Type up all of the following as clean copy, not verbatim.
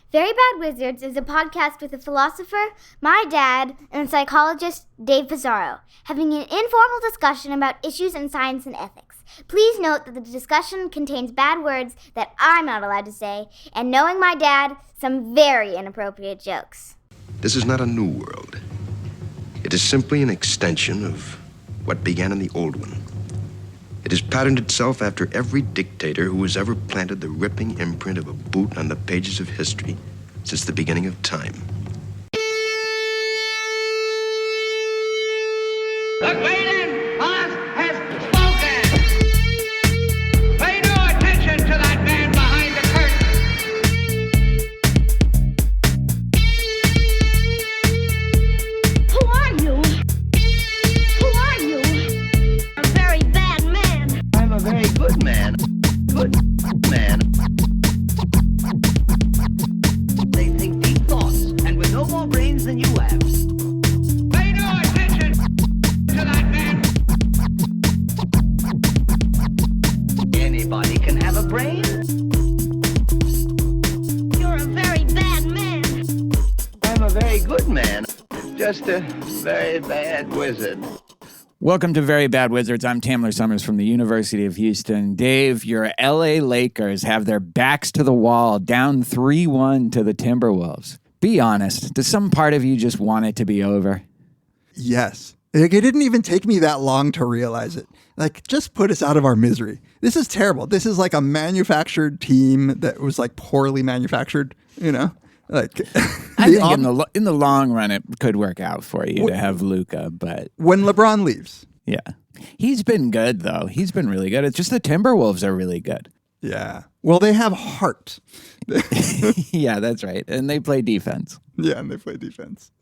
Very Bad Wizards is a podcast with a philosopher, my dad, and a psychologist, Dave Pizarro, having an informal discussion about issues in science and ethics. Please note that the discussion contains bad words that I'm not allowed to say, and knowing my dad, some very inappropriate jokes. This is not a new world. It is simply an extension of what began in the old one. It has patterned itself after every dictator who has ever planted the ripping imprint of a boot on the pages of history since the beginning of time. The Great Boss has spoken! Pay no attention to that man behind the curtain! Who are you? Who are you? A very bad man. I'm a very good man. Good man. They think deep thoughts, and with no more brains than you have. Pay no attention to that man! Anybody can have a brain. You're a very bad man. I'm a very good man. Just a very bad wizard. Welcome to Very Bad Wizards. I'm Tamler Summers from the University of Houston. Dave, your LA Lakers have their backs to the wall, down 3-1 to the Timberwolves. Be honest, does some part of you just want it to be over? Yes. Like, it didn't even take me that long to realize it. Like, just put us out of our misery. This is terrible. This is like a manufactured team that was like poorly manufactured, you know? Like, I think in the long run, it could work out for you to have Luka, but when LeBron leaves. Yeah. He's been good, though. He's been really good. It's just the Timberwolves are really good. Yeah. Well, they have heart. Yeah, that's right. And they play defense. Yeah, and they play defense.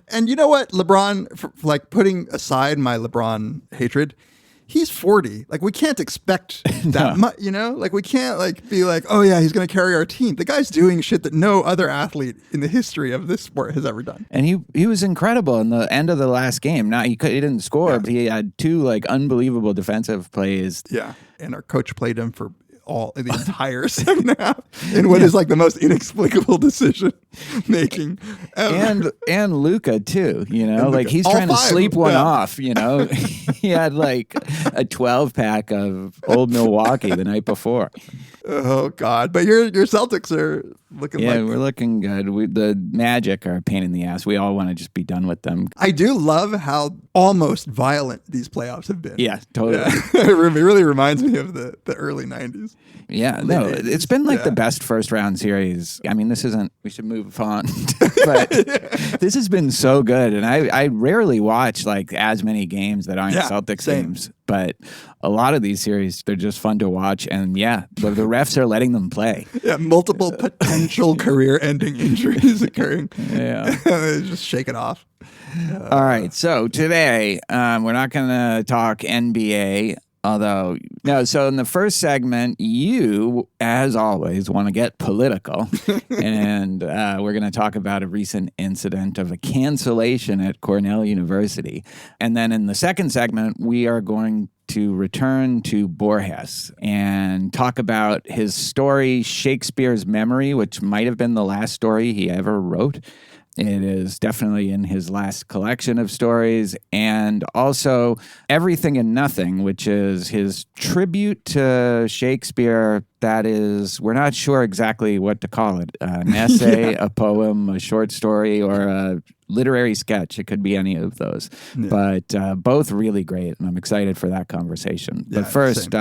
And you know what? LeBron, like putting aside my LeBron hatred, he's 40. Like, we can't expect that much, you know? Like, we can't like be like, oh yeah, he's going to carry our team. The guy's doing shit that no other athlete in the history of this sport has ever done. And he was incredible in the end of the last game. Now he didn't score, but he had two like unbelievable defensive plays. Yeah, and our coach played him for the entire second half in what is like the most inexplicable decision making ever. And Luka too, you know, And like Luka. he's All trying to five, sleep one yeah. off, you know. He had like a 12-pack of old Milwaukee the night before. Oh God! But your Celtics are looking like we're looking good. The Magic are a pain in the ass. We all want to just be done with them. I do love how almost violent these playoffs have been. Yeah, totally. Yeah. It really reminds me of the early 90s. Yeah, no, it's been like the best first round series. I mean, we should move on, but this has been so good. And I rarely watch like as many games that aren't Celtics games, but a lot of these series, they're just fun to watch. And the refs are letting them play. Yeah, multiple potential career ending injuries occurring. Yeah. They just shake it off. All right. So today, we're not going to talk NBA. So in the first segment, you, as always, want to get political. And we're going to talk about a recent incident of a cancellation at Cornell University. And then in the second segment, we are going to return to Borges and talk about his story, Shakespeare's Memory, which might have been the last story he ever wrote. It is definitely in his last collection of stories, and also Everything and Nothing, which is his tribute to Shakespeare. That is, we're not sure exactly what to call it. An essay, a poem, a short story, or a literary sketch. It could be any of those. Yeah. But both really great, and I'm excited for that conversation. Yeah, but first,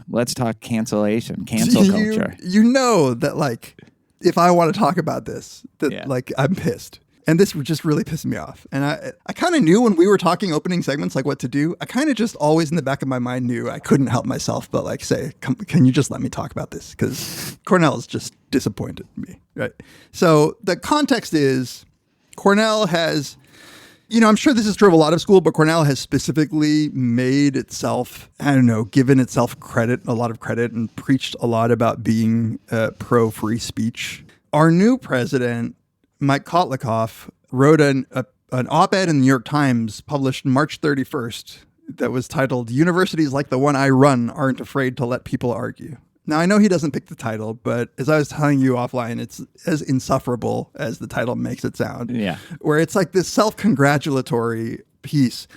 let's talk cancel culture. You know that, like, if I want to talk about this, like, I'm pissed. And this just really pissed me off. And I kind of knew when we were talking opening segments, like what to do. I kind of just always in the back of my mind knew I couldn't help myself but like say, can you just let me talk about this? Because Cornell has just disappointed me, right? So the context is Cornell has, you know, I'm sure this is true of a lot of school, but Cornell has specifically made itself, given itself a lot of credit and preached a lot about being pro-free speech. Our new president, Mike Kotlikoff, wrote an op-ed in the New York Times published March 31st that was titled, "Universities like the one I run aren't afraid to let people argue." Now, I know he doesn't pick the title, but as I was telling you offline, it's as insufferable as the title makes it sound. Yeah. Where it's like this self-congratulatory piece.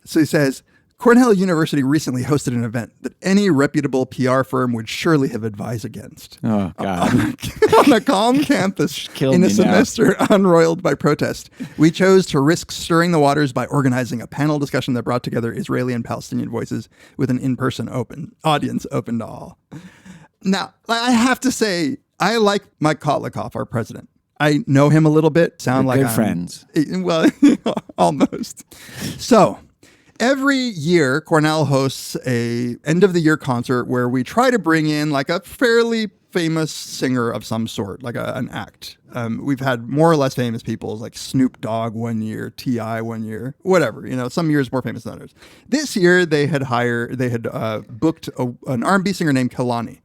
So he says, Cornell University recently hosted an event that any reputable PR firm would surely have advised against. Oh, God. On a calm campus in a semester unroiled by protest, we chose to risk stirring the waters by organizing a panel discussion that brought together Israeli and Palestinian voices with an in-person audience open to all. Now, I have to say, I like Mike Kotlikoff, our president. I know him a little bit. Sound We're like good friends. Well, almost. So every year, Cornell hosts a end of the year concert where we try to bring in like a fairly famous singer of some sort, like an act. We've had more or less famous people like Snoop Dogg one year, T.I. one year, whatever. Some years more famous than others. This year they had booked an R&B singer named Kehlani.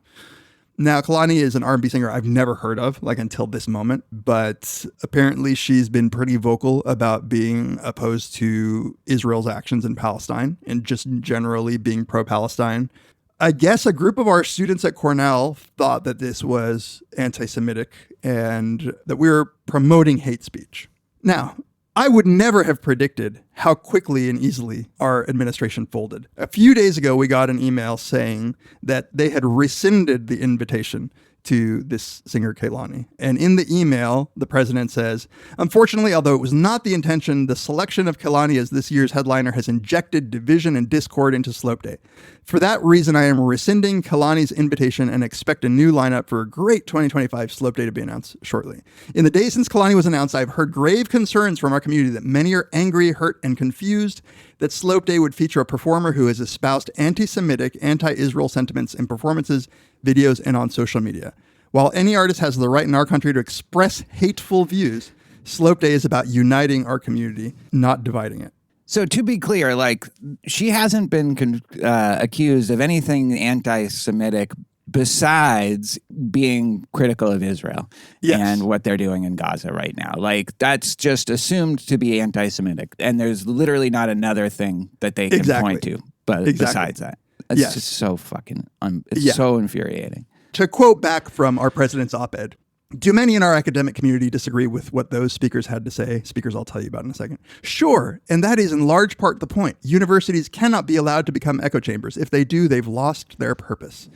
Now, Kehlani is an R&B singer I've never heard of, like until this moment, but apparently she's been pretty vocal about being opposed to Israel's actions in Palestine and just generally being pro-Palestine. I guess a group of our students at Cornell thought that this was anti-Semitic and that we were promoting hate speech. Now, I would never have predicted how quickly and easily our administration folded. A few days ago, we got an email saying that they had rescinded the invitation to this singer Kehlani. And in the email, the president says, unfortunately, although it was not the intention, the selection of Kehlani as this year's headliner has injected division and discord into Slope Day. For that reason, I am rescinding Kehlani's invitation and expect a new lineup for a great 2025 Slope Day to be announced shortly. In the days since Kehlani was announced, I've heard grave concerns from our community that many are angry, hurt, and confused that Slope Day would feature a performer who has espoused anti-Semitic, anti-Israel sentiments in performances, videos, and on social media. While any artist has the right in our country to express hateful views, Slope Day is about uniting our community, not dividing it. So to be clear, like, she hasn't been accused of anything anti-Semitic besides being critical of Israel and what they're doing in Gaza right now. Like, that's just assumed to be anti-Semitic. And there's literally not another thing that they can point to besides that. It's just so fucking, so infuriating. To quote back from our president's op-ed, do many in our academic community disagree with what those speakers had to say? Speakers I'll tell you about in a second. Sure, and that is in large part the point. Universities cannot be allowed to become echo chambers. If they do, they've lost their purpose.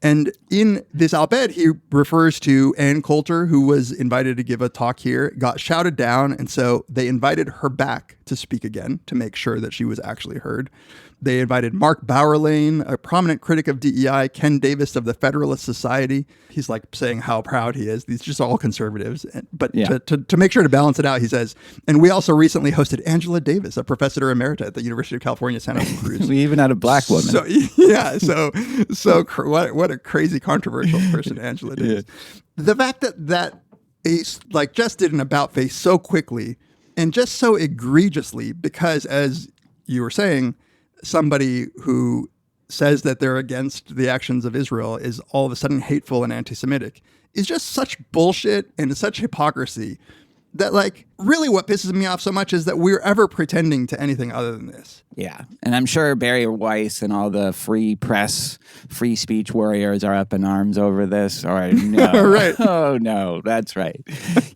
And in this op-ed, he refers to Ann Coulter, who was invited to give a talk here, got shouted down, and so they invited her back to speak again to make sure that she was actually heard. They invited Mark Bauerlein, a prominent critic of DEI, Ken Davis of the Federalist Society. He's like saying how proud he is. These are just all conservatives. But to make sure to balance it out, he says, and we also recently hosted Angela Davis, a professor emerita at the University of California, Santa Cruz. We even had a black woman. So what a crazy controversial person Angela Davis. Yeah. The fact that he like just did an about face so quickly and just so egregiously, because as you were saying, somebody who says that they're against the actions of Israel is all of a sudden hateful and anti-Semitic is just such bullshit and such hypocrisy that, like, really what pisses me off so much is that we're ever pretending to anything other than this. Yeah. And I'm sure Barry Weiss and all the free press, free speech warriors are up in arms over this. Or no. Right. Oh, no, that's right.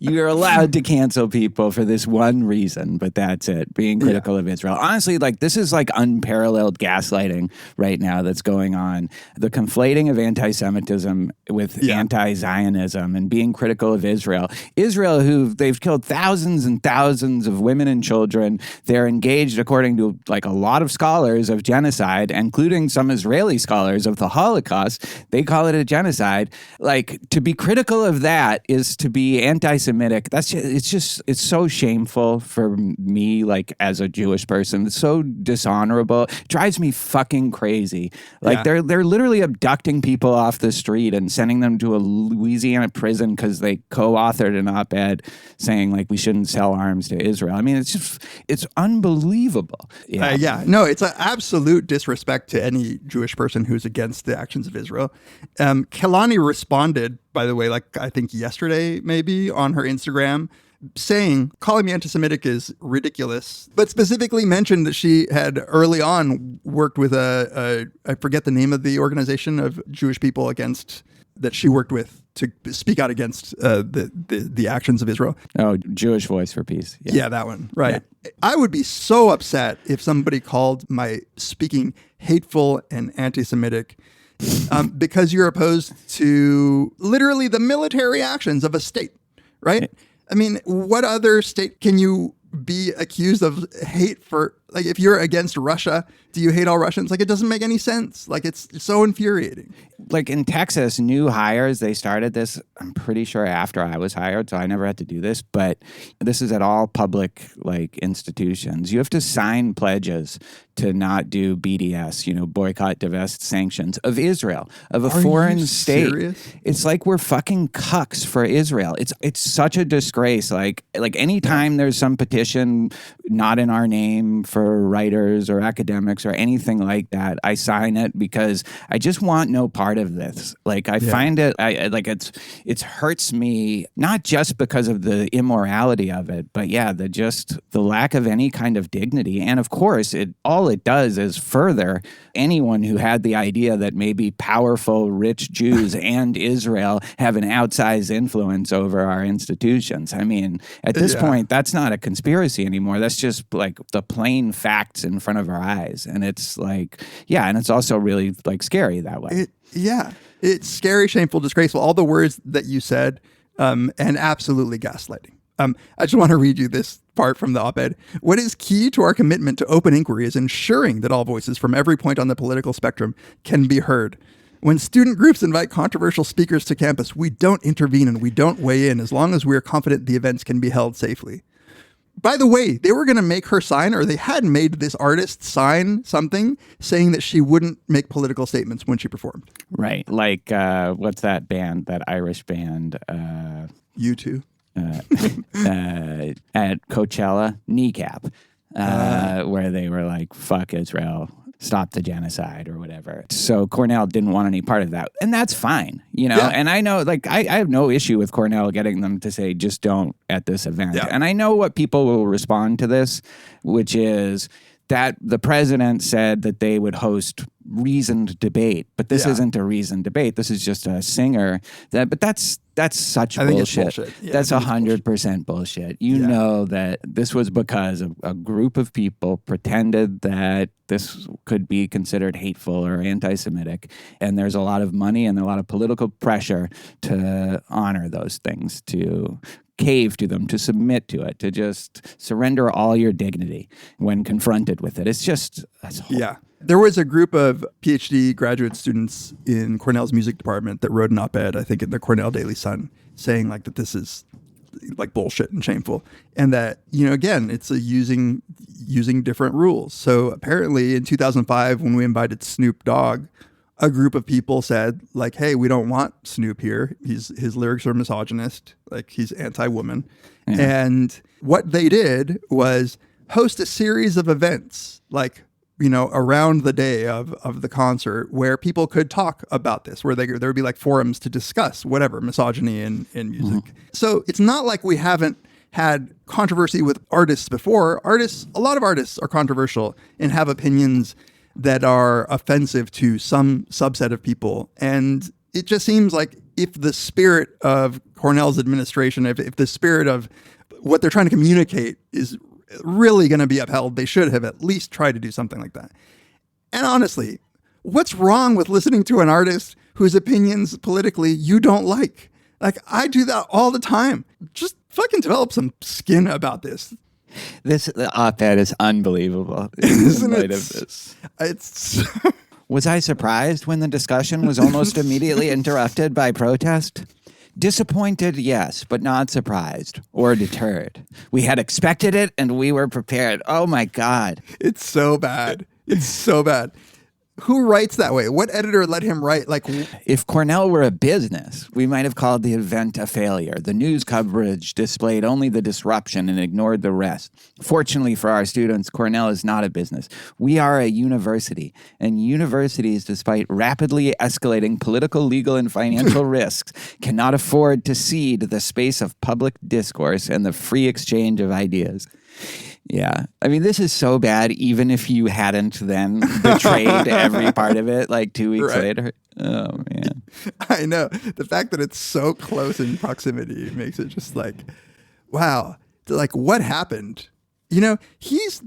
You're allowed to cancel people for this one reason, but that's it, being critical of Israel. Honestly, like, this is like unparalleled gaslighting right now that's going on. The conflating of anti-Semitism with anti-Zionism and being critical of Israel. Israel, who they've killed thousands and thousands of women and children. They're engaged, according to like a lot of scholars, of genocide, including some Israeli scholars of the Holocaust. They call it a genocide. Like, to be critical of that is to be anti-Semitic. It's so shameful for me, like, as a Jewish person. It's so dishonorable. It drives me fucking crazy. Like, they're literally abducting people off the street and sending them to a Louisiana prison because they co-authored an op-ed saying, like, we shouldn't sell arms to Israel. I mean, it's unbelievable. No, it's an absolute disrespect to any Jewish person who's against the actions of Israel. Kehlani responded, by the way, like I think yesterday maybe on her Instagram, calling me anti-Semitic is ridiculous, but specifically mentioned that she had early on worked with I forget the name of the organization of Jewish people that she worked with to speak out against the actions of Israel. Oh, Jewish Voice for Peace. Yeah, that one. Right. Yeah. I would be so upset if somebody called my speaking hateful and anti-Semitic because you're opposed to literally the military actions of a state, right? I mean, what other state can you be accused of hate for? Like, if you're against Russia, do you hate all Russians? Like, it doesn't make any sense. Like, it's so infuriating. Like in Texas, new hires, they started this, I'm pretty sure after I was hired, so I never had to do this, but this is at all public like institutions. You have to sign pledges to not do BDS, boycott, divest, sanctions of Israel, of a foreign state. Serious? It's like we're fucking cucks for Israel. It's such a disgrace. Like anytime there's some petition not in our name for writers or academics or anything like that, I sign it because I just want no part of this. Like I find it, it hurts me, not just because of the immorality of it, but the lack of any kind of dignity. And of course, all it does is further anyone who had the idea that maybe powerful, rich Jews and Israel have an outsized influence over our institutions. I mean, at this point, that's not a conspiracy anymore. That's just like the plain facts in front of our eyes. And it's like, and it's also really like scary that way. It's scary, shameful, disgraceful, all the words that you said, and absolutely gaslighting. I just want to read you this part from the op-ed. What is key to our commitment to open inquiry is ensuring that all voices from every point on the political spectrum can be heard. When student groups invite controversial speakers to campus, we don't intervene and we don't weigh in as long as we are confident the events can be held safely. By the way, they were going to make her sign, or they had made this artist sign something saying that she wouldn't make political statements when she performed. Right. Like, what's that band, that Irish band? U2. At Coachella, Kneecap, where they were like, fuck Israel, stop the genocide or whatever. So Cornell didn't want any part of that. And that's fine, And I know, like, I have no issue with Cornell getting them to say, just don't at this event. Yeah. And I know what people will respond to this, which is that the president said that they would host reasoned debate, but this isn't a reasoned debate. This is just a singer. But that's such bullshit. Think it's bullshit. Yeah, that's 100% bullshit. You know that this was because a group of people pretended that this could be considered hateful or anti-Semitic, and there's a lot of money and a lot of political pressure to honor those things, to cave to them, to submit to it, to just surrender all your dignity when confronted with it. It's just, that's horrible. Yeah. There was a group of PhD graduate students in Cornell's music department that wrote an op-ed, I think in the Cornell Daily Sun, saying like that this is like bullshit and shameful. And that, again, it's using different rules. So apparently in 2005, when we invited Snoop Dogg, a group of people said like, hey, we don't want Snoop here. His lyrics are misogynist, like he's anti-woman. Mm-hmm. And what they did was host a series of events, like, around the day of the concert where people could talk about this, where there would be like forums to discuss whatever, misogyny in music. Mm-hmm. So it's not like we haven't had controversy with artists before. A lot of artists are controversial and have opinions that are offensive to some subset of people. And it just seems like if the spirit of Cornell's administration, if the spirit of what they're trying to communicate is really going to be upheld, they should have at least tried to do something like that. And honestly, what's wrong with listening to an artist whose opinions politically you don't like? Like, I do that all the time. Just fucking develop some skin about this. This op-ed is unbelievable. Isn't it? It's Was I surprised when the discussion was almost immediately interrupted by protest? Disappointed, yes, but not surprised or deterred. We had expected it and we were prepared. Oh my God. It's so bad. It's so bad. who writes that way? What editor let him write? Like, if Cornell were a business, we might have called the event a failure. The news coverage displayed only the disruption and ignored the rest. Fortunately for our students, Cornell is not a business. We are a university, and universities, despite rapidly escalating political, legal, and financial risks, cannot afford to cede the space of public discourse and the free exchange of ideas. Yeah. I mean, this is so bad, even if you hadn't then betrayed every part of it like 2 weeks later. Oh, man. I know. The fact that it's so close in proximity makes it just like, wow. Like, what happened? You know, he's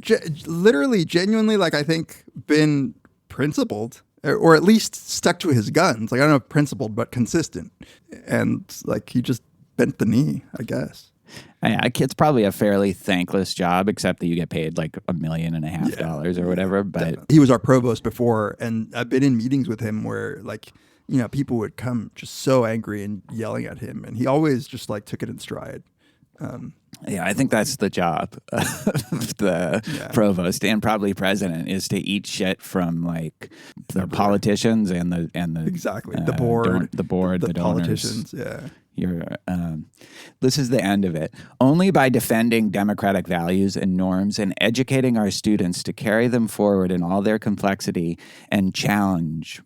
literally, genuinely, like, I think, been principled, or at least stuck to his guns. Like, I don't know if principled, but consistent. And, like, he just bent the knee, I guess. Yeah, it's probably a fairly thankless job, except that you get paid like $1.5 million or whatever. But he was our provost before, and I've been in meetings with him where, like, you know, people would come just so angry and yelling at him, and he always just like took it in stride. Yeah, I think that's the job of the provost and probably president, is to eat shit from like the politicians and the exactly the board, the politicians. Donors. Yeah. This is the end of it. Only by defending democratic values and norms and educating our students to carry them forward in all their complexity and challenge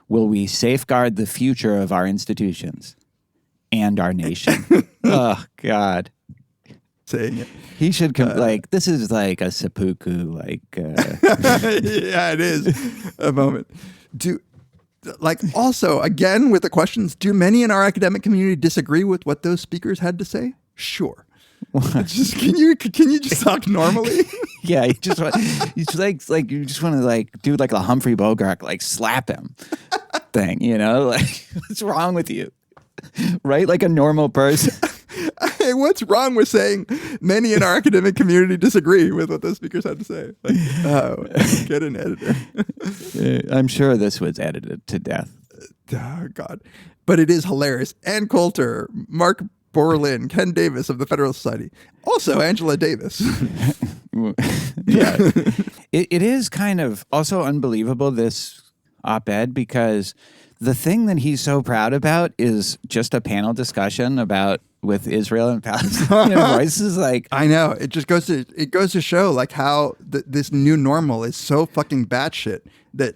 will we safeguard the future of our institutions and our nation. Oh, God. Saying it. He should come, like, this is like a seppuku, like... yeah, it is a moment. Also, again, with the questions, do many in our academic community disagree with what those speakers had to say? Sure. Just can you just talk normally? Yeah, you just want to like do like a Humphrey Bogart, like slap him thing, you know? Like, what's wrong with you? Right? Like a normal person. Hey, what's wrong with saying many in our academic community disagree with what those speakers had to say? Like, get an editor. I'm sure this was edited to death. Oh, God. But it is hilarious. Ann Coulter, Mark Borlin, Ken Davis of the Federal Society. Also, Angela Davis. Yeah. It is kind of also unbelievable, this op-ed, because the thing that he's so proud about is just a panel discussion with Israel and Palestine. Voices like, I know, it just goes to show like how this new normal is so fucking batshit that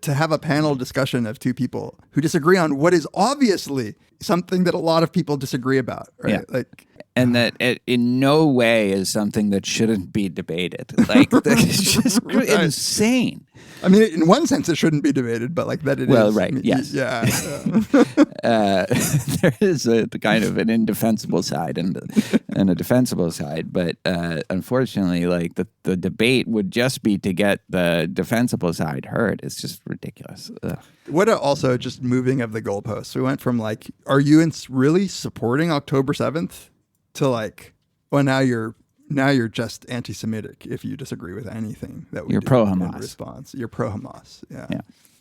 to have a panel discussion of two people who disagree on what is obviously something that a lot of people disagree about, right? Yeah. Like, and that it in no way is something that shouldn't be debated. Like, it's just insane. I mean, in one sense, it shouldn't be debated, but like that it is. Well, right, yes. Yeah. There is a kind of an indefensible side and a defensible side, but unfortunately, like the debate would just be to get the defensible side heard. It's just ridiculous. Ugh. What also just moving of the goalposts. We went from like, are you really supporting October 7th to like, well, now you're just anti-Semitic if you disagree with anything that we You're do pro-Hamas. in response. You're pro-Hamas. Yeah.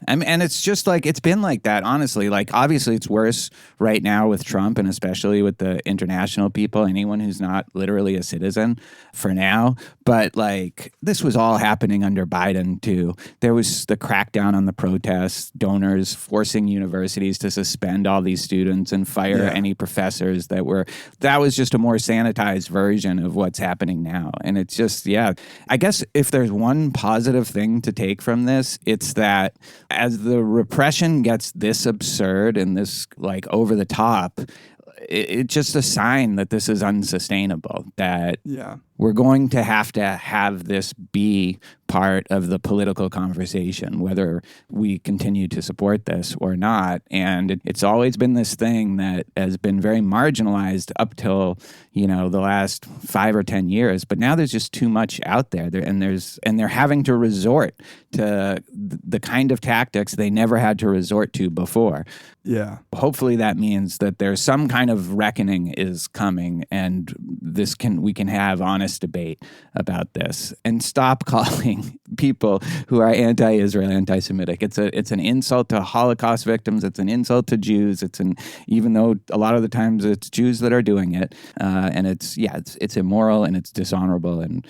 And it's just like, it's been like that, honestly. Like, obviously, it's worse right now with Trump, and especially with the international people, anyone who's not literally a citizen for now. But like, this was all happening under Biden, too. There was the crackdown on the protests, donors forcing universities to suspend all these students and fire any professors that was just a more sanitized version of what's happening now. And it's just, I guess if there's one positive thing to take from this, it's that as the repression gets this absurd and this like over the top, it's just a sign that this is unsustainable, that we're going to have this be part of the political conversation, whether we continue to support this or not. And it's always been this thing that has been very marginalized up till, the last 5 or 10 years. But now there's just too much out there, and they're having to resort to the kind of tactics they never had to resort to before. Yeah. Hopefully that means that there's some kind of reckoning is coming, and we can have honest debate about this and stop calling people who are anti-Israel anti-Semitic. It's an insult to Holocaust victims. It's an insult to Jews. Even though a lot of the times it's Jews that are doing it, and it's immoral and it's dishonorable, and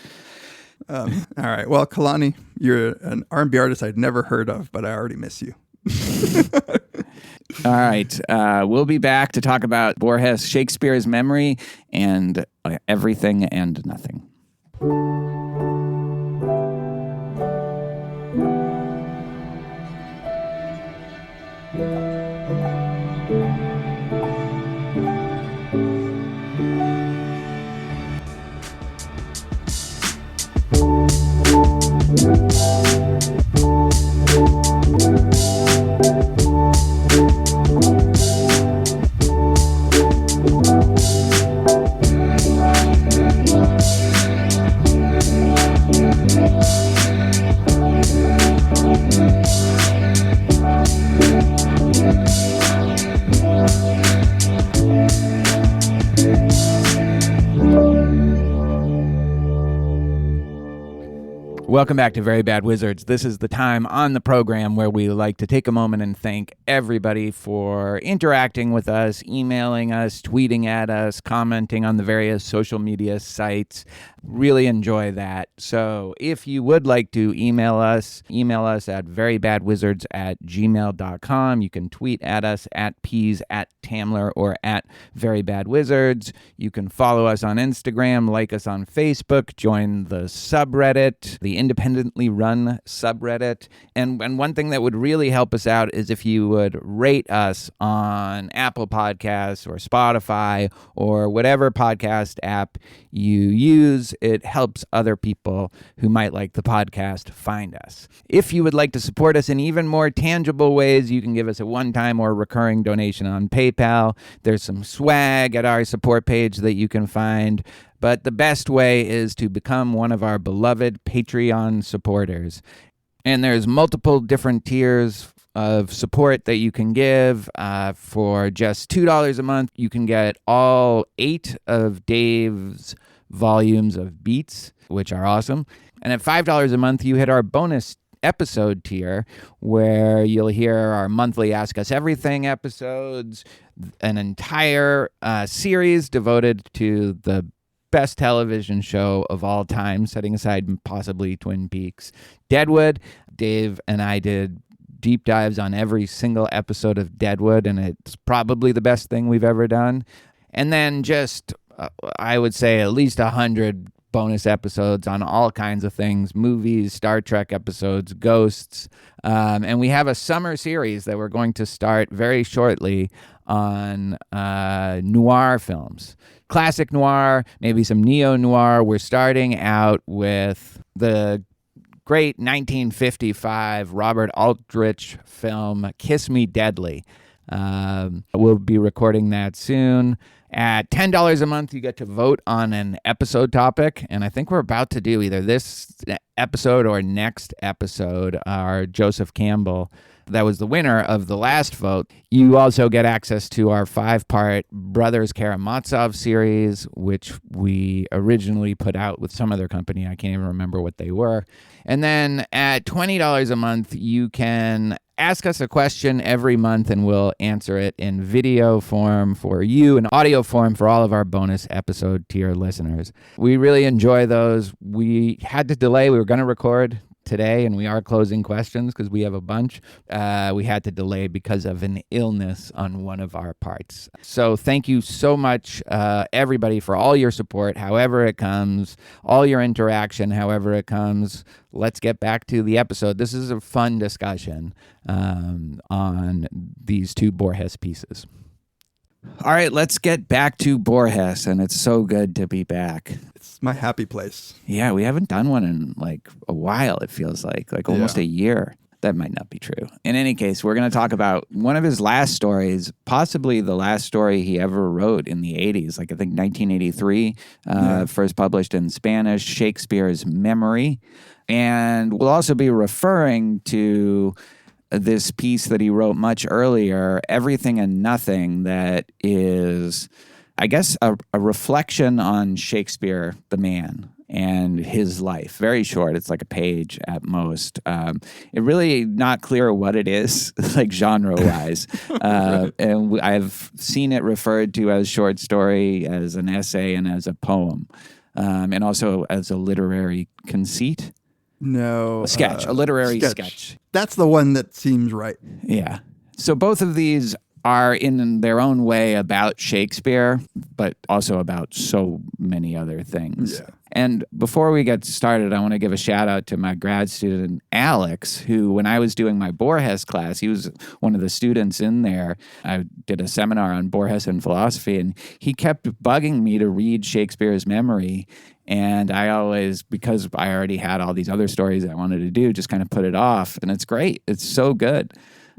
All right. Well, Kalani, you're an R&B artist I'd never heard of, but I already miss you. All right. We'll be back to talk about Borges, Shakespeare's Memory, and everything and nothing. Welcome back to Very Bad Wizards. This is the time on the program where we like to take a moment and thank everybody for interacting with us, emailing us, tweeting at us, commenting on the various social media sites. Really enjoy that. So if you would like to email us at verybadwizards@gmail.com. You can tweet at us at peas, at Tamler, or at verybadwizards. You can follow us on Instagram, like us on Facebook, join the subreddit, the independently run subreddit. And one thing that would really help us out is if you would rate us on Apple Podcasts or Spotify or whatever podcast app you use. It helps other people who might like the podcast find us. If you would like to support us in even more tangible ways, you can give us a one-time or recurring donation on PayPal. There's some swag at our support page that you can find. But the best way is to become one of our beloved Patreon supporters. And there's multiple different tiers of support that you can give. For just $2 a month, you can get all 8 of Dave's volumes of beats, which are awesome. And at $5 a month, you hit our bonus episode tier, where you'll hear our monthly Ask Us Everything episodes, an entire series devoted to the best television show of all time, setting aside possibly Twin Peaks, Deadwood. Dave and I did deep dives on every single episode of Deadwood, and it's probably the best thing we've ever done. And then just, I would say, at least 100 bonus episodes on all kinds of things, movies, Star Trek episodes, ghosts. And we have a summer series that we're going to start very shortly on noir films. Classic noir, maybe some neo-noir. We're starting out with the great 1955 Robert Aldrich film, Kiss Me Deadly. We'll be recording that soon. At $10 a month, you get to vote on an episode topic, and I think we're about to do either this episode or next episode, our Joseph Campbell. That was the winner of the last vote. You also get access to our 5-part Brothers Karamazov series, which we originally put out with some other company. I can't even remember what they were. And then at $20 a month, you can ask us a question every month, and we'll answer it in video form for you and audio form for all of our bonus episode tier listeners. We really enjoy those. We had to delay. We were going to record today, and we are closing questions because we have a bunch. We had to delay because of an illness on one of our parts. So thank you so much, everybody, for all your support, however it comes, all your interaction, however it comes. Let's get back to the episode. This is a fun discussion on these 2 Borges pieces. All right, let's get back to Borges, and it's so good to be back. It's my happy place. Yeah, we haven't done one in like a while, it feels like almost a year. That might not be true. In any case, we're going to talk about one of his last stories, possibly the last story he ever wrote in the 80s, like I think 1983, first published in Spanish, Shakespeare's Memory. And we'll also be referring to this piece that he wrote much earlier, Everything and Nothing, that is, I guess, a reflection on Shakespeare, the man, and his life. Very short. It's like a page at most. It really not clear what it is, like genre-wise. And I've seen it referred to as short story, as an essay, and as a poem. and also as a literary conceit. No. A literary sketch. That's the one that seems right. Yeah. So both of these are in their own way about Shakespeare, but also about so many other things. Yeah. And before we get started, I want to give a shout out to my grad student, Alex, who, when I was doing my Borges class, he was one of the students in there. I did a seminar on Borges and philosophy, and he kept bugging me to read Shakespeare's Memory. And I always, because I already had all these other stories I wanted to do, just kind of put it off. And it's great. It's so good.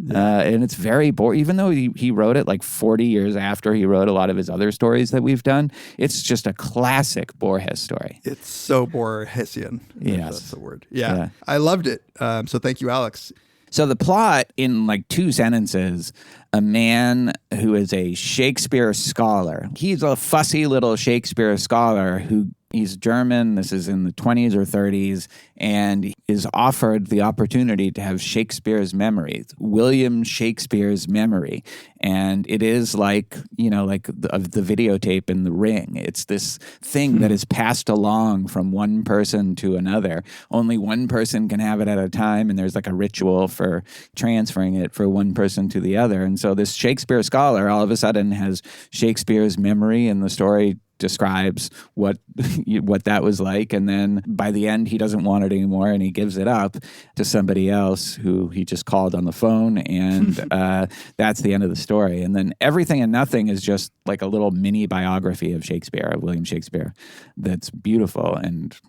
And it's very boring. Even though he wrote it like 40 years after he wrote a lot of his other stories that we've done, it's just a classic Borges story. It's so Borgesian. Yes. That's the word. Yeah. I loved it. So thank you, Alex. So the plot, in like 2 sentences, a man who is a Shakespeare scholar. He's a fussy little Shakespeare scholar who he's German. This is in the 20s or 30s, and is offered the opportunity to have Shakespeare's memory, William Shakespeare's memory. And it is like, like the videotape in The Ring. It's this thing that is passed along from one person to another. Only one person can have it at a time, and there's like a ritual for transferring it for one person to the other. And so this Shakespeare scholar all of a sudden has Shakespeare's memory, and the story describes what that was like, and then by the end he doesn't want it anymore and he gives it up to somebody else who he just called on the phone, and that's the end of the story. And then Everything and Nothing is just like a little mini biography of Shakespeare, of William Shakespeare, that's beautiful and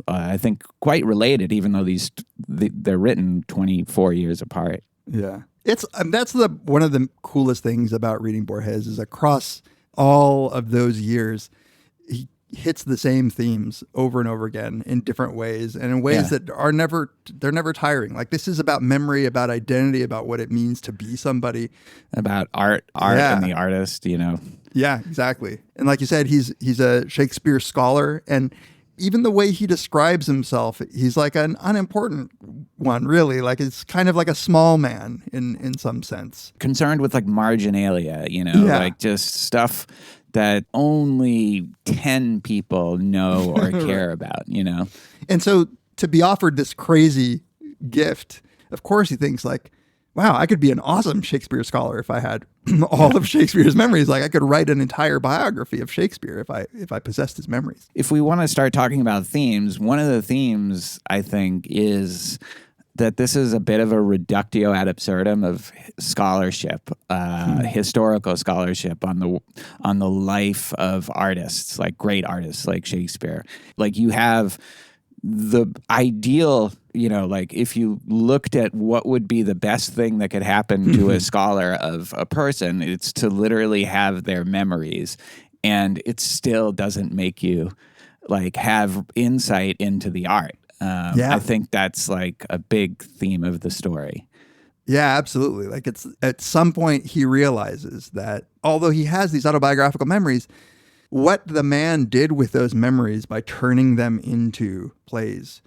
I think quite related, even though they're written 24 years apart. Yeah, that's one of the coolest things about reading Borges is across all of those years, he hits the same themes over and over again in different ways, and in ways that they're never tiring. Like, this is about memory, about identity, about what it means to be somebody, about art and the artist, Yeah, exactly. And like you said, he's a Shakespeare scholar, and even the way he describes himself, he's like an unimportant one, really. Like, it's kind of like a small man in some sense. Concerned with like marginalia, like just stuff that only 10 people know or care about, And so to be offered this crazy gift, of course he thinks like, wow, I could be an awesome Shakespeare scholar if I had all of Shakespeare's memories. Like, I could write an entire biography of Shakespeare if I possessed his memories. If we want to start talking about themes, one of the themes, I think, is that this is a bit of a reductio ad absurdum of scholarship, historical scholarship on the life of artists, like great artists like Shakespeare. Like, you have the ideal, like if you looked at what would be the best thing that could happen to a scholar of a person, it's to literally have their memories. And it still doesn't make you like have insight into the art. I think that's like a big theme of the story. Yeah, absolutely. Like, it's at some point he realizes that although he has these autobiographical memories, what the man did with those memories by turning them into plays,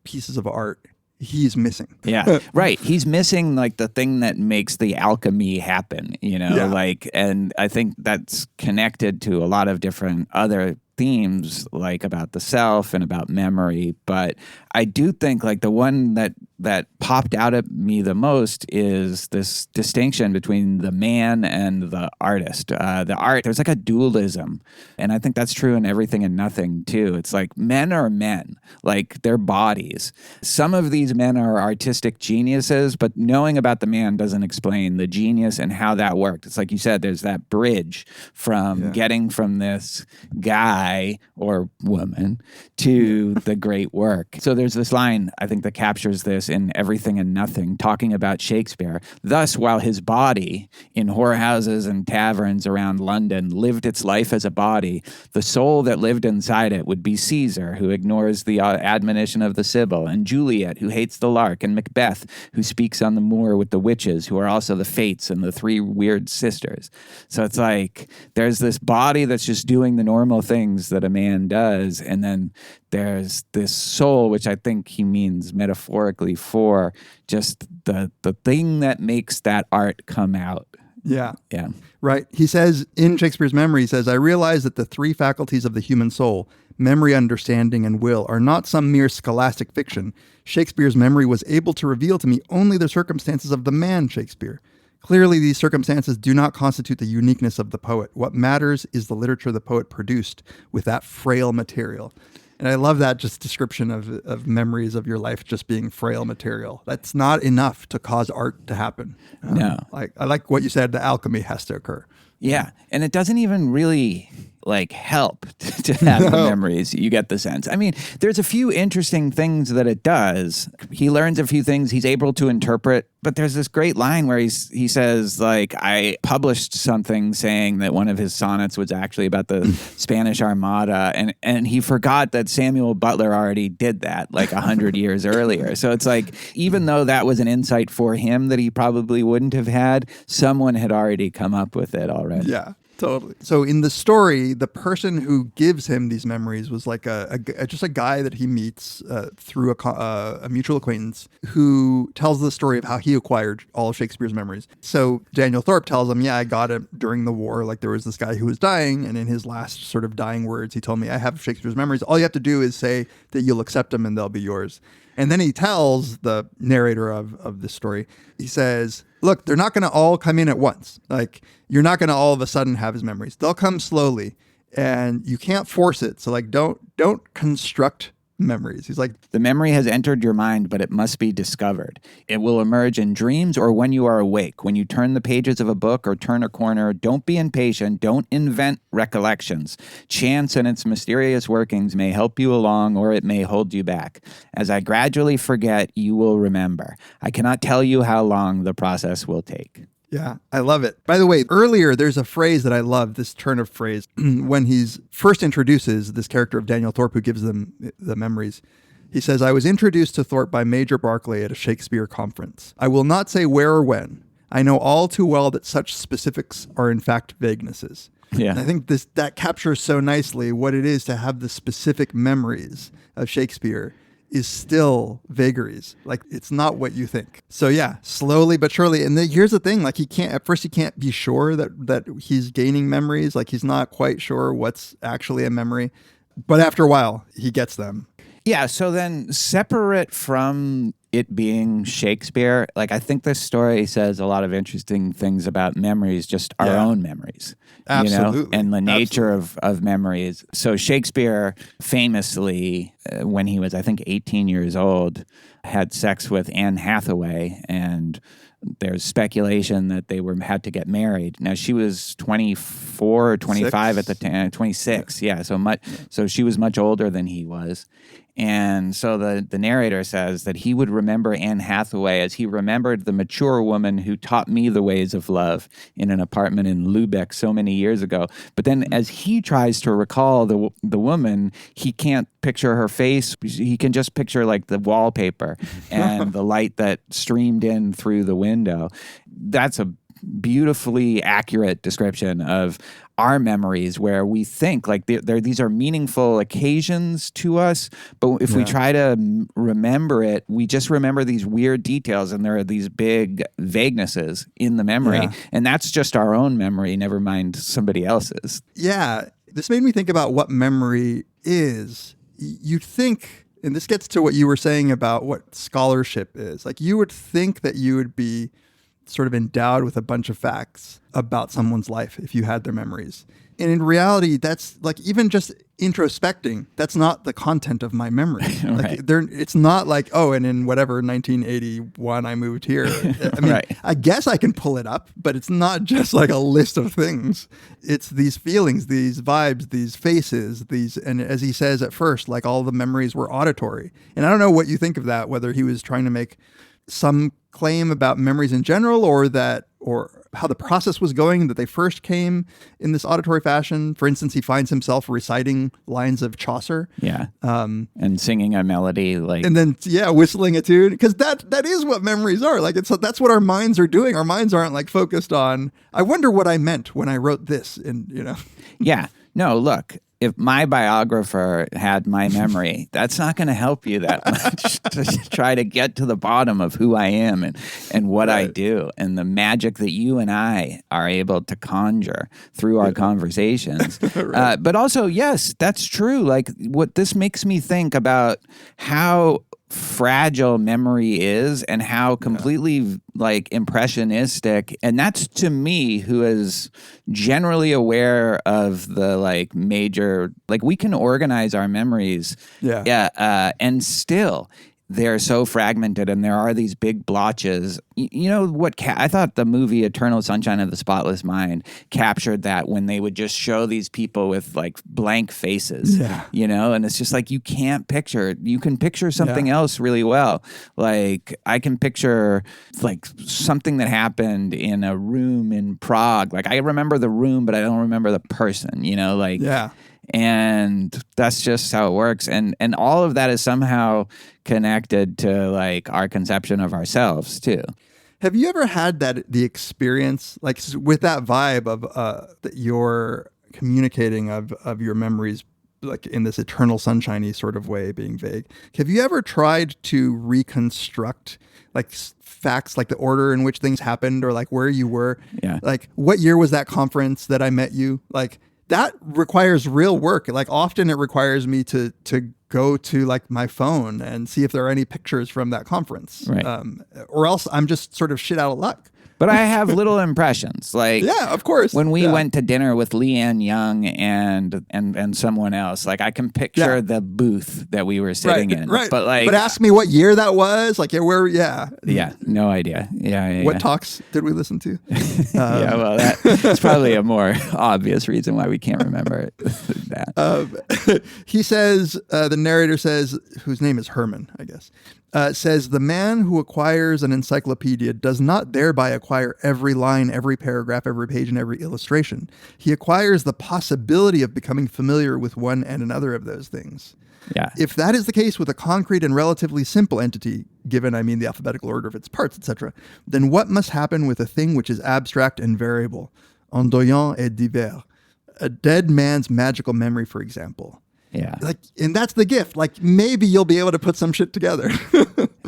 pieces of art, he's missing. Yeah, right. He's missing like the thing that makes the alchemy happen, like, and I think that's connected to a lot of different other themes, like about the self and about memory. But I do think like the one that popped out at me the most is this distinction between the man and the artist. The art, there's like a dualism. And I think that's true in Everything and Nothing too. It's like men are men, like they're bodies. Some of these men are artistic geniuses, but knowing about the man doesn't explain the genius and how that worked. It's like you said, there's that bridge from getting from this guy or woman to the great work. So there's this line, I think, that captures this in Everything and Nothing, talking about Shakespeare. Thus, while his body in whorehouses and taverns around London lived its life as a body, the soul that lived inside it would be Caesar, who ignores the admonition of the Sibyl, and Juliet, who hates the lark, and Macbeth, who speaks on the moor with the witches, who are also the Fates and the three weird sisters. So it's like there's this body that's just doing the normal things that a man does, and then there's this soul, which I think he means metaphorically for just the thing that makes that art come out. Yeah. Yeah. Right. He says in Shakespeare's Memory, he says, I realize that the three faculties of the human soul, memory, understanding, and will, are not some mere scholastic fiction. Shakespeare's memory was able to reveal to me only the circumstances of the man Shakespeare. Clearly, these circumstances do not constitute the uniqueness of the poet. What matters is the literature the poet produced with that frail material. And I love that just description of memories of your life just being frail material. That's not enough to cause art to happen. No. I like what you said, the alchemy has to occur. Yeah. And it doesn't even really help to have the memories. You get the sense. I mean, there's a few interesting things that it does. He learns a few things he's able to interpret, but there's this great line where he says, I published something saying that one of his sonnets was actually about the Spanish Armada, and he forgot that Samuel Butler already did that 100 years earlier. So it's even though that was an insight for him that he probably wouldn't have had, someone had already come up with it already. Yeah. Totally. So in the story, the person who gives him these memories was just a guy that he meets through a mutual acquaintance who tells the story of how he acquired all of Shakespeare's memories. So Daniel Thorpe tells him, I got it during the war. There was this guy who was dying, and in his last sort of dying words, he told me, I have Shakespeare's memories. All you have to do is say that you'll accept them and they'll be yours. And then he tells the narrator of this story, he says, look, they're not going to all come in at once. You're not going to all of a sudden have his memories. They'll come slowly, and you can't force it. So don't construct memories. He's like, the memory has entered your mind, but it must be discovered. It will emerge in dreams or when you are awake. When you turn the pages of a book or turn a corner, don't be impatient. Don't invent recollections. Chance and its mysterious workings may help you along, or it may hold you back. As I gradually forget, you will remember. I cannot tell you how long the process will take. Yeah, I love it. By the way, earlier there's a phrase that I love, this turn of phrase, when he's first introduces this character of Daniel Thorpe who gives them the memories. He says, I was introduced to Thorpe by Major Barclay at a Shakespeare conference. I will not say where or when. I know all too well that such specifics are in fact vaguenesses. Yeah. And I think that captures so nicely what it is to have the specific memories of Shakespeare is still vagaries. It's not what you think. So yeah, slowly but surely. And then here's the thing, he can't be sure that he's gaining memories. He's not quite sure what's actually a memory. But after a while, he gets them. Yeah, so then separate from it being Shakespeare, I think this story says a lot of interesting things about memories, just our own memories. Absolutely. And the nature of memories. So Shakespeare famously, when he was, I think, 18 years old, had sex with Anne Hathaway, and there's speculation that they had to get married. Now, she was 24 or 25 at the time, 26. Yeah, so she was much older than he was. And so the narrator says that he would remember Anne Hathaway as he remembered the mature woman who taught me the ways of love in an apartment in Lubeck so many years ago. But then as he tries to recall the woman, he can't picture her face. He can just picture the wallpaper and the light that streamed in through the window. That's a beautifully accurate description of our memories, where we think these are meaningful occasions to us, but if we try to remember it, we just remember these weird details, and there are these big vaguenesses in the memory, and that's just our own memory, never mind somebody else's. Yeah, this made me think about what memory is. You'd think, and this gets to what you were saying about what scholarship is, you would think that you would be sort of endowed with a bunch of facts about someone's life if you had their memories. And in reality, that's even just introspecting, that's not the content of my memory. Right. It's not and in whatever 1981 I moved here. I mean, Right. I guess I can pull it up, but it's not just a list of things. It's these feelings, these vibes, these faces, and as he says at first, all the memories were auditory. And I don't know what you think of that, whether he was trying to make some claim about memories in general, or how the process was going, that they first came in this auditory fashion. For instance, he finds himself reciting lines of Chaucer. Yeah. And singing a melody and then whistling a tune, because that is what memories are. That's what our minds are doing. Our minds aren't focused on, I wonder what I meant when I wrote this, and Yeah. No, look, if my biographer had my memory, that's not going to help you that much to try to get to the bottom of who I am and what I do and the magic that you and I are able to conjure through our conversations. But also, yes, that's true. Like what this makes me think about how fragile memory is and how completely like impressionistic, and that's to me who is generally aware of the like major, like we can organize our memories and still they're so fragmented and there are these big blotches. You know what? I thought the movie Eternal Sunshine of the Spotless Mind captured that when they would just show these people with like blank faces, you know, and it's just like you can picture something else really well. Like I can picture like something that happened in a room in Prague. Like I remember the room, but I don't remember the person, you know, like and that's just how it works. And all of that is somehow connected to like our conception of ourselves too. Have you ever had the experience, like with that vibe of that you're communicating of your memories, like in this eternal sunshiny sort of way, being vague? Have you ever tried to reconstruct like facts, like the order in which things happened, or like where you were? Yeah. Like what year was that conference that I met you? Like that requires real work. Like often it requires me to go to like my phone and see if there are any pictures from that conference. Right. Or else I'm just sort of shit out of luck. But I have little impressions. Like yeah, of course. When we went to dinner with Leanne Young and someone else, like I can picture the booth that we were sitting in. Right. But ask me what year that was. Like yeah, no idea. Yeah. What talks did we listen to? Well, that's probably a more obvious reason why we can't remember that. He says, the narrator says, whose name is Herman, I guess. Says the man who acquires an encyclopedia does not thereby acquire every line, every paragraph, every page, and every illustration. He acquires the possibility of becoming familiar with one and another of those things. Yeah. If that is the case with a concrete and relatively simple entity, given, I mean, the alphabetical order of its parts, etc., then what must happen with a thing which is abstract and variable, ondoyant et divers? A dead man's magical memory, for example. Yeah. Like, and that's the gift. Like, maybe you'll be able to put some shit together.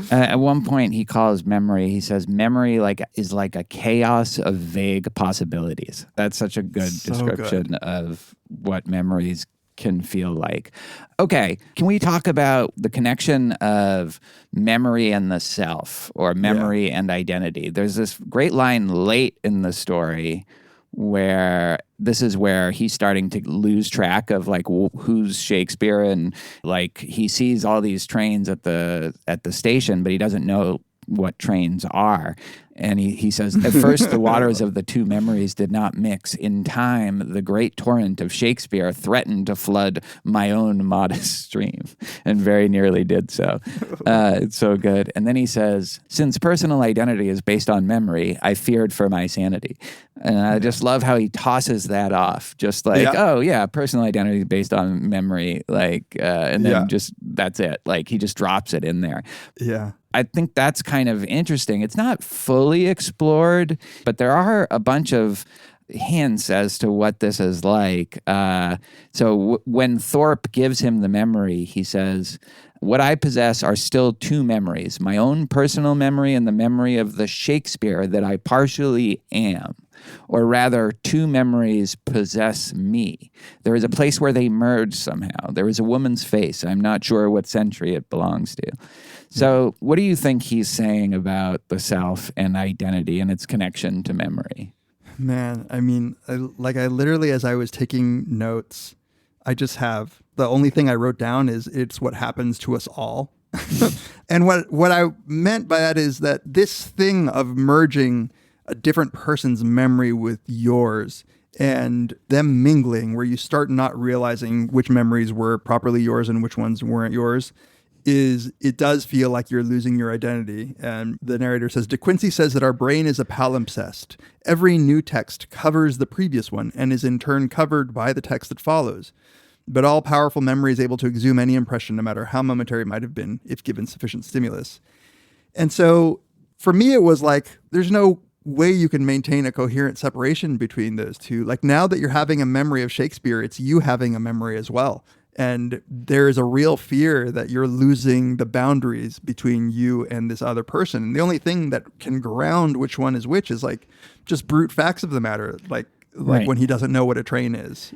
At one point, he calls memory, he says, memory is like a chaos of vague possibilities. That's such a good description of what memories can feel like. Okay, can we talk about the connection of memory and the self, or memory and identity? There's this great line late in the story where this is where he's starting to lose track of like who's Shakespeare, and like he sees all these trains at the station, but he doesn't know what trains are. And he says, at first the waters of the two memories did not mix. In time, the great torrent of Shakespeare threatened to flood my own modest stream, and very nearly did so. It's so good. And then he says, since personal identity is based on memory, I feared for my sanity. And I just love how he tosses that off. Just like, oh yeah, personal identity is based on memory. Like, and then just, that's it. Like he just drops it in there. Yeah. I think that's kind of interesting. It's not fully explored, but there are a bunch of hints as to what this is like. When Thorpe gives him the memory, he says, what I possess are still two memories, my own personal memory and the memory of the Shakespeare that I partially am. Or rather, two memories possess me. There is a place where they merge somehow. There is a woman's face. I'm not sure what century it belongs to. So what do you think he's saying about the self and identity and its connection to memory? Man, I mean, I literally, as I was taking notes, I just have, the only thing I wrote down is it's what happens to us all. And what I meant by that is that this thing of merging a different person's memory with yours and them mingling, where you start not realizing which memories were properly yours and which ones weren't yours, it does feel like you're losing your identity. And the narrator says, De Quincey says that our brain is a palimpsest. Every new text covers the previous one and is in turn covered by the text that follows. But all-powerful memory is able to exhume any impression, no matter how momentary it might have been, if given sufficient stimulus. And so for me, it was like, there's no way you can maintain a coherent separation between those two. Like now that you're having a memory of Shakespeare, it's you having a memory as well. And there is a real fear that you're losing the boundaries between you and this other person. And the only thing that can ground which one is which is like just brute facts of the matter. Like Right. when he doesn't know what a train is.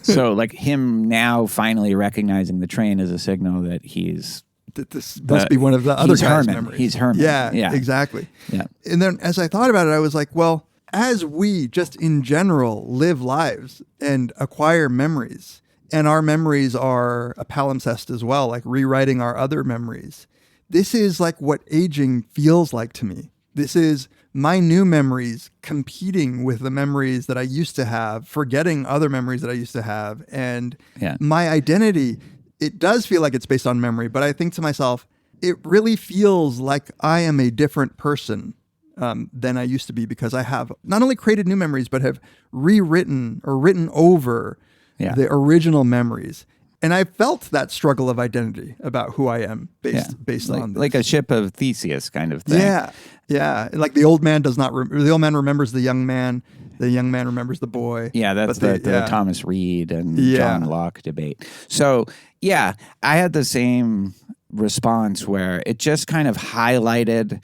So like him now finally recognizing the train is a signal that he's this must be one of the other guy's memories. He's Herman. Yeah, exactly. Yeah. And then as I thought about it, I was like, well, as we just in general live lives and acquire memories, and our memories are a palimpsest as well, like rewriting our other memories. This is like what aging feels like to me. This is my new memories competing with the memories that I used to have, forgetting other memories that I used to have. And my identity, it does feel like it's based on memory, but I think to myself, it really feels like I am a different person than I used to be because I have not only created new memories, but have rewritten or written over the original memories. And I felt that struggle of identity about who I am based on this. Like a ship of Theseus kind of thing. Yeah. Like the old man the old man remembers the young man. The young man remembers the boy. Yeah, that's the Thomas Reed and John Locke debate. So, I had the same response where it just kind of highlighted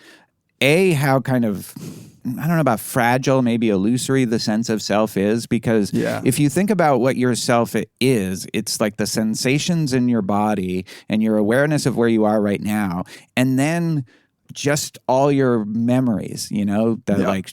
how kind of, I don't know about fragile, maybe illusory the sense of self is, because if you think about what your self is, it's like the sensations in your body and your awareness of where you are right now, and then just all your memories, like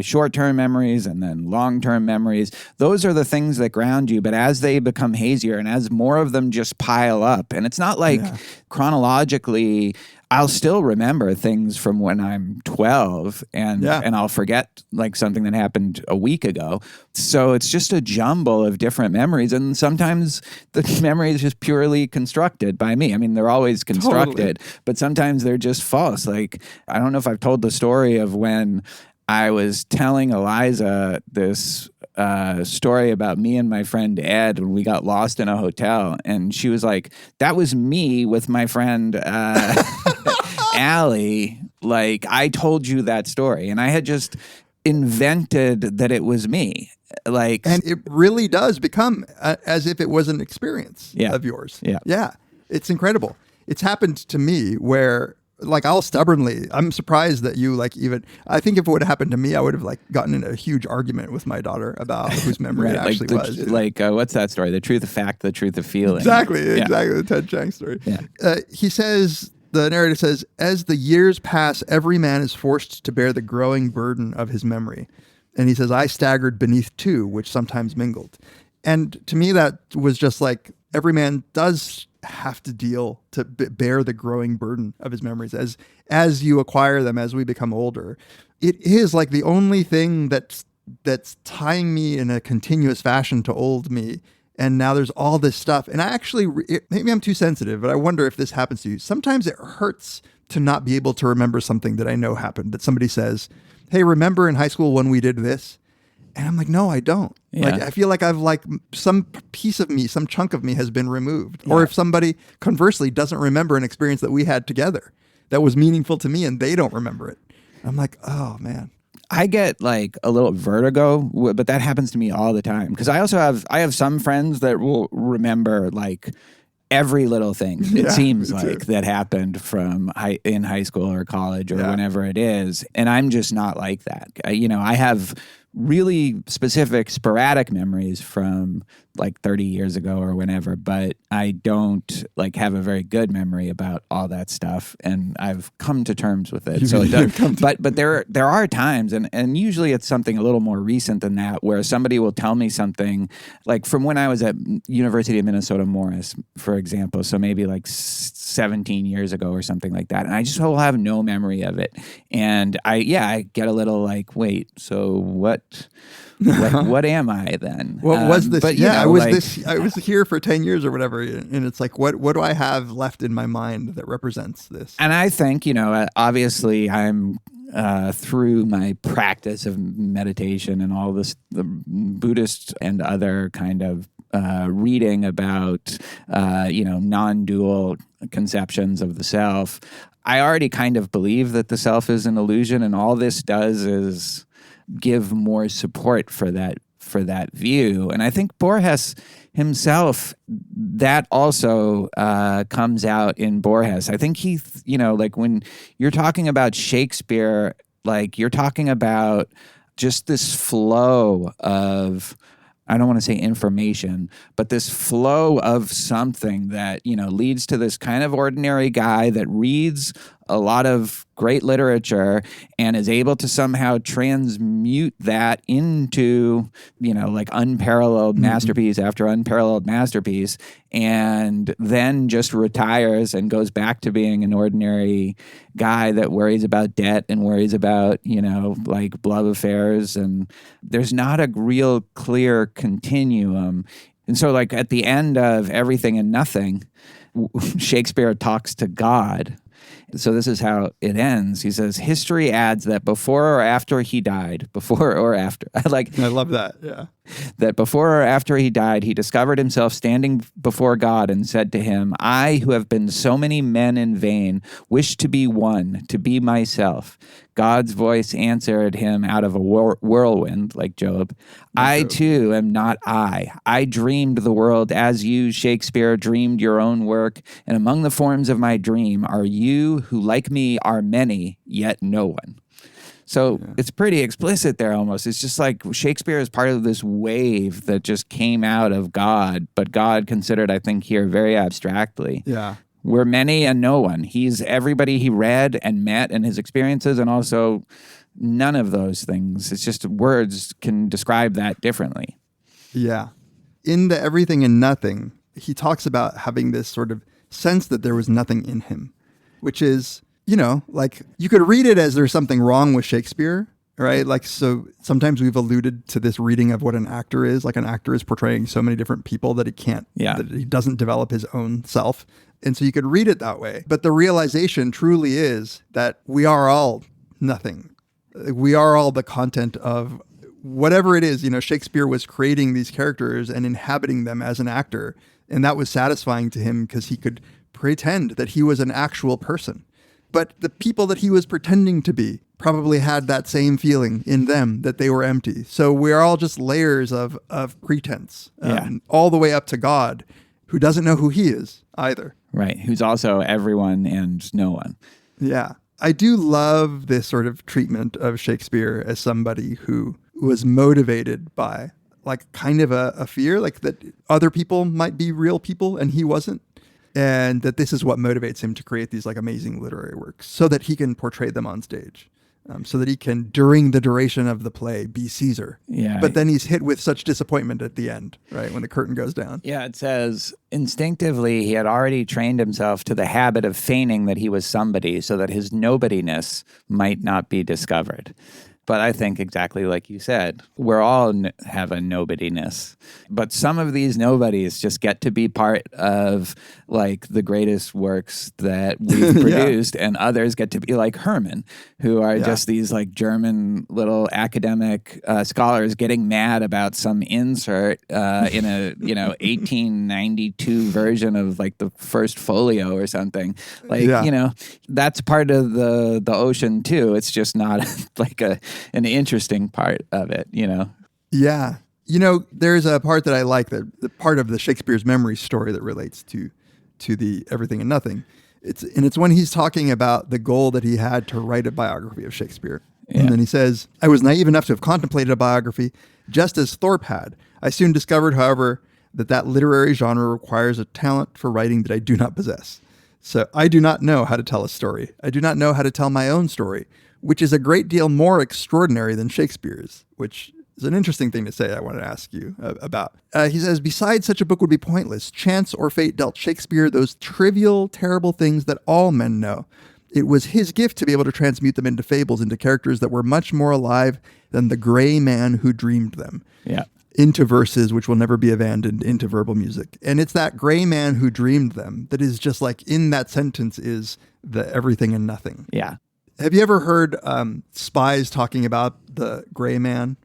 short-term memories and then long-term memories. Those are the things that ground you. But as they become hazier and as more of them just pile up, and it's not like chronologically, I'll still remember things from when I'm 12 and I'll forget like something that happened a week ago. So it's just a jumble of different memories. And sometimes the memory is just purely constructed by me. I mean, they're always constructed, but sometimes they're just false. Like, I don't know if I've told the story of when I was telling Eliza this story about me and my friend Ed when we got lost in a hotel, and she was like, that was me with my friend Allie. Like, I told you that story, and I had just invented that it was me. Like, and it really does become as if it was an experience of yours. Yeah, it's incredible. It's happened to me where, like, I'm surprised that you, like, even, I think if it would have happened to me, I would have, like, gotten in a huge argument with my daughter about whose memory it actually was. Like, what's that story? The truth of fact, the truth of feeling. Exactly, the Ted Chiang story. He says, the narrator says, as the years pass, every man is forced to bear the growing burden of his memory. And he says, I staggered beneath two, which sometimes mingled. And to me, that was just like, every man does have to bear the growing burden of his memories as you acquire them, as we become older. It is like the only thing that's tying me in a continuous fashion to old me. And now there's all this stuff. And I actually, maybe I'm too sensitive, but I wonder if this happens to you. Sometimes it hurts to not be able to remember something that I know happened, that somebody says, hey, remember in high school when we did this? And I'm like, no, I don't. Like, I feel like I've, like, some piece of me, some chunk of me has been removed. Or if somebody conversely doesn't remember an experience that we had together that was meaningful to me and they don't remember it, I'm like, oh man. I get like a little vertigo, but that happens to me all the time. Because I have some friends that will remember like every little thing, it seems like, that happened from in high school or college or whenever it is. And I'm just not like that. I have really specific sporadic memories from like 30 years ago or whenever, but I don't like have a very good memory about all that stuff, and I've come to terms with it. So it does, but there are times, and usually it's something a little more recent than that, where somebody will tell me something like from when I was at University of Minnesota Morris, for example, so maybe like 17 years ago or something like that, and I just will have no memory of it, and I get a little like, wait, so what am I then? What was this? But, I was here for 10 years or whatever. And it's like, what do I have left in my mind that represents this? And I think, obviously I'm through my practice of meditation and all this, the Buddhist and other kind of reading about, non-dual conceptions of the self. I already kind of believe that the self is an illusion, and all this does is give more support for that view. And I think Borges himself, that also comes out in Borges. I think he, like when you're talking about Shakespeare, like you're talking about just this flow of, I don't want to say information, but this flow of something that, leads to this kind of ordinary guy that reads a lot of great literature and is able to somehow transmute that into, like unparalleled masterpiece after unparalleled masterpiece, and then just retires and goes back to being an ordinary guy that worries about debt and worries about, like love affairs. And there's not a real clear continuum. And so like at the end of Everything and Nothing, Shakespeare talks to God. So this is how it ends. He says, history adds that before or after he died, I love that. Yeah. That before or after he died, he discovered himself standing before God and said to him, I, who have been so many men in vain, wish to be one, to be myself. God's voice answered him out of a whirlwind, like Job. I too am not I. I dreamed the world as you, Shakespeare, dreamed your own work. And among the forms of my dream are you who, like me, are many, yet no one. So it's pretty explicit there almost. It's just like Shakespeare is part of this wave that just came out of God, but God considered, I think, here very abstractly. Yeah. We're many and no one. He's everybody he read and met and his experiences, and also none of those things. It's just words can describe that differently. Yeah. In the Everything and Nothing, he talks about having this sort of sense that there was nothing in him, which is, like you could read it as there's something wrong with Shakespeare, right? Like, so sometimes we've alluded to this reading of what an actor is. Like an actor is portraying so many different people that that he doesn't develop his own self. And so you could read it that way. But the realization truly is that we are all nothing. We are all the content of whatever it is. Shakespeare was creating these characters and inhabiting them as an actor. And that was satisfying to him because he could pretend that he was an actual person. But the people that he was pretending to be probably had that same feeling in them that they were empty. So we're all just layers of pretense, all the way up to God, who doesn't know who he is either. Right. Who's also everyone and no one. Yeah. I do love this sort of treatment of Shakespeare as somebody who was motivated by like kind of a fear, like that other people might be real people and he wasn't. And that this is what motivates him to create these like amazing literary works so that he can portray them on stage, so that he can, during the duration of the play, be Caesar. Yeah. But then he's hit with such disappointment at the end, right? When the curtain goes down. Yeah, it says, instinctively, he had already trained himself to the habit of feigning that he was somebody so that his nobodiness might not be discovered. But I think exactly like you said, we're all have a nobodiness. But some of these nobodies just get to be part of like the greatest works that we've produced, and others get to be like Herman, who are just these like German little academic scholars getting mad about some insert in a 1892 version of like the first folio or something. Like that's part of the ocean too. It's just not like an interesting part of it, Yeah. There's a part that I like, the part of the Shakespeare's memory story that relates to the Everything and Nothing. It's when he's talking about the goal that he had to write a biography of Shakespeare. Yeah. And then he says, I was naive enough to have contemplated a biography just as Thorpe had. I soon discovered, however, that literary genre requires a talent for writing that I do not possess. So I do not know how to tell a story. I do not know how to tell my own story, which is a great deal more extraordinary than Shakespeare's, which is an interesting thing to say. I want to ask you about. He says, besides, such a book would be pointless. Chance or fate dealt Shakespeare those trivial, terrible things that all men know. It was his gift to be able to transmute them into fables, into characters that were much more alive than the gray man who dreamed them. Yeah. Into verses which will never be abandoned, into verbal music. And it's that gray man who dreamed them that is just like in that sentence is the Everything and Nothing. Yeah. Have you ever heard spies talking about the gray man?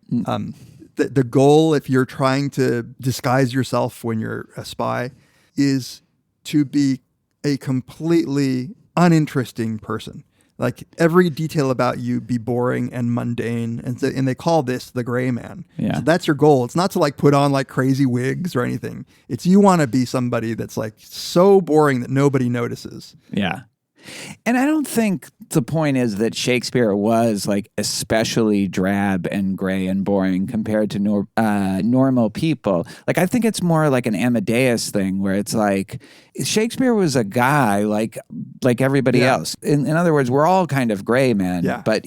The goal, if you're trying to disguise yourself when you're a spy, is to be a completely uninteresting person. Like every detail about you be boring and mundane, and they call this the gray man. Yeah. So that's your goal. It's not to like put on like crazy wigs or anything. It's you want to be somebody that's like so boring that nobody notices. Yeah. And I don't think the point is that Shakespeare was like especially drab and gray and boring compared to normal people. Like, I think it's more like an Amadeus thing where it's like Shakespeare was a guy like everybody else. In other words, we're all kind of gray men, but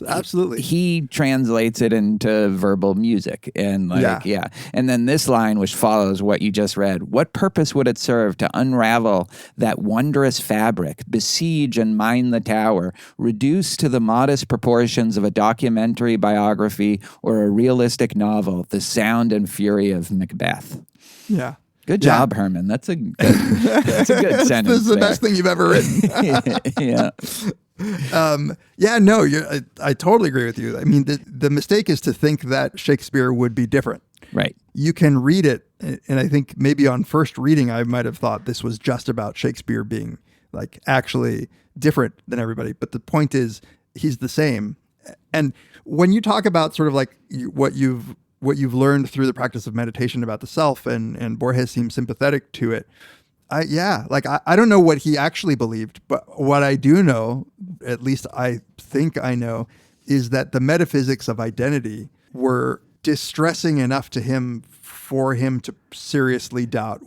absolutely. He translates it into verbal music and And then this line, which follows what you just read, what purpose would it serve to unravel that wondrous fabric, besiege and mine the tower, reduce to the modest proportions of a documentary biography or a realistic novel, the sound and fury of Macbeth? Yeah. Good job, Herman. That's a good sentence. This is the best thing you've ever written. I totally agree with you. I mean, the mistake is to think that Shakespeare would be different. Right. You can read it, and I think maybe on first reading, I might have thought this was just about Shakespeare being like actually different than everybody. But the point is, he's the same. And when you talk about sort of like what you've learned through the practice of meditation about the self, and Borges seems sympathetic to it. I don't know what he actually believed, but what I do know, at least I think I know, is that the metaphysics of identity were distressing enough to him for him to seriously doubt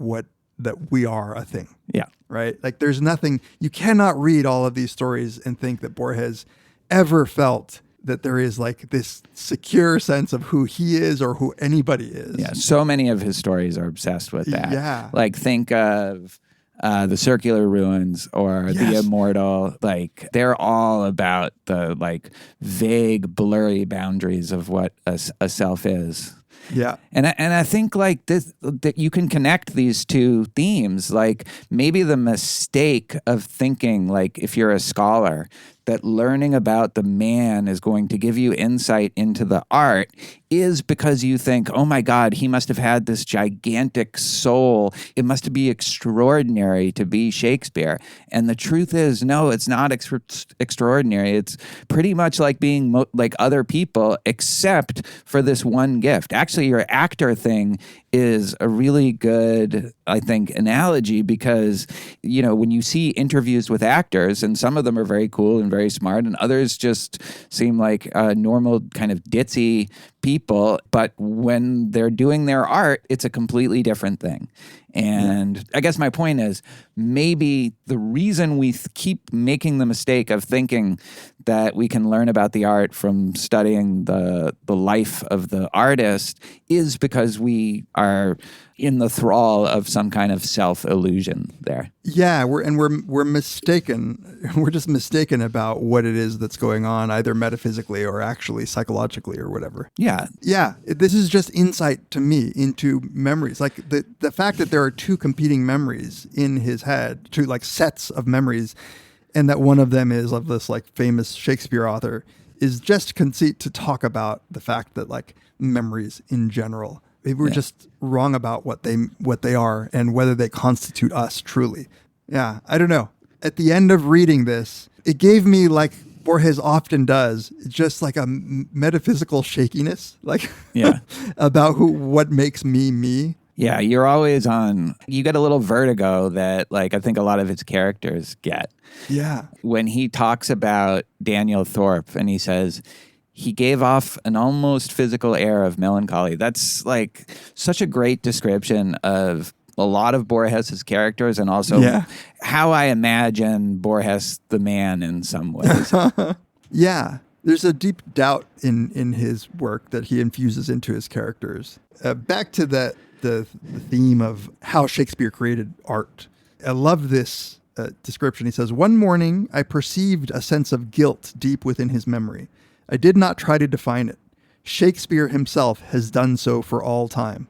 that we are a thing. Yeah. Right? Like there's nothing, you cannot read all of these stories and think that Borges ever felt that there is like this secure sense of who he is or who anybody is. Yeah, so many of his stories are obsessed with that. Yeah. Like think of the Circular Ruins or The Immortal. Like they're all about the like vague, blurry boundaries of what a self is. Yeah. And I think like this, that you can connect these two themes. Like maybe the mistake of thinking like if you're a scholar that learning about the man is going to give you insight into the art is because you think, oh my God, he must have had this gigantic soul. It must be extraordinary to be Shakespeare. And the truth is, no, it's not extraordinary. It's pretty much like being like other people, except for this one gift. Actually, your actor thing is a really good, I think, analogy because, you know, when you see interviews with actors, and some of them are very cool and very smart, and others just seem like normal kind of ditzy people, but when they're doing their art, it's a completely different thing. And I guess my point is maybe the reason we keep making the mistake of thinking that we can learn about the art from studying the life of the artist is because we are in the thrall of some kind of self-illusion there. Yeah, we're mistaken. We're just mistaken about what it is that's going on, either metaphysically or actually psychologically or whatever. Yeah. Yeah, this is just insight to me into memories. Like the fact that there are two competing memories in his head, two like sets of memories, and that one of them is of this like famous Shakespeare author, is just conceit to talk about the fact that like memories in general, we're just wrong about what they are and whether they constitute us truly. Yeah, I don't know. At the end of reading this, it gave me, like Borges often does, just like a metaphysical shakiness, like about what makes me me. Yeah, you're always you get a little vertigo that like I think a lot of his characters get. Yeah. When he talks about Daniel Thorpe and he says, he gave off an almost physical air of melancholy. That's like such a great description of a lot of Borges' characters and also how I imagine Borges the man in some ways. Yeah. There's a deep doubt in his work that he infuses into his characters. Back to the theme of how Shakespeare created art. I love this description. He says, one morning I perceived a sense of guilt deep within his memory. I did not try to define it. Shakespeare himself has done so for all time.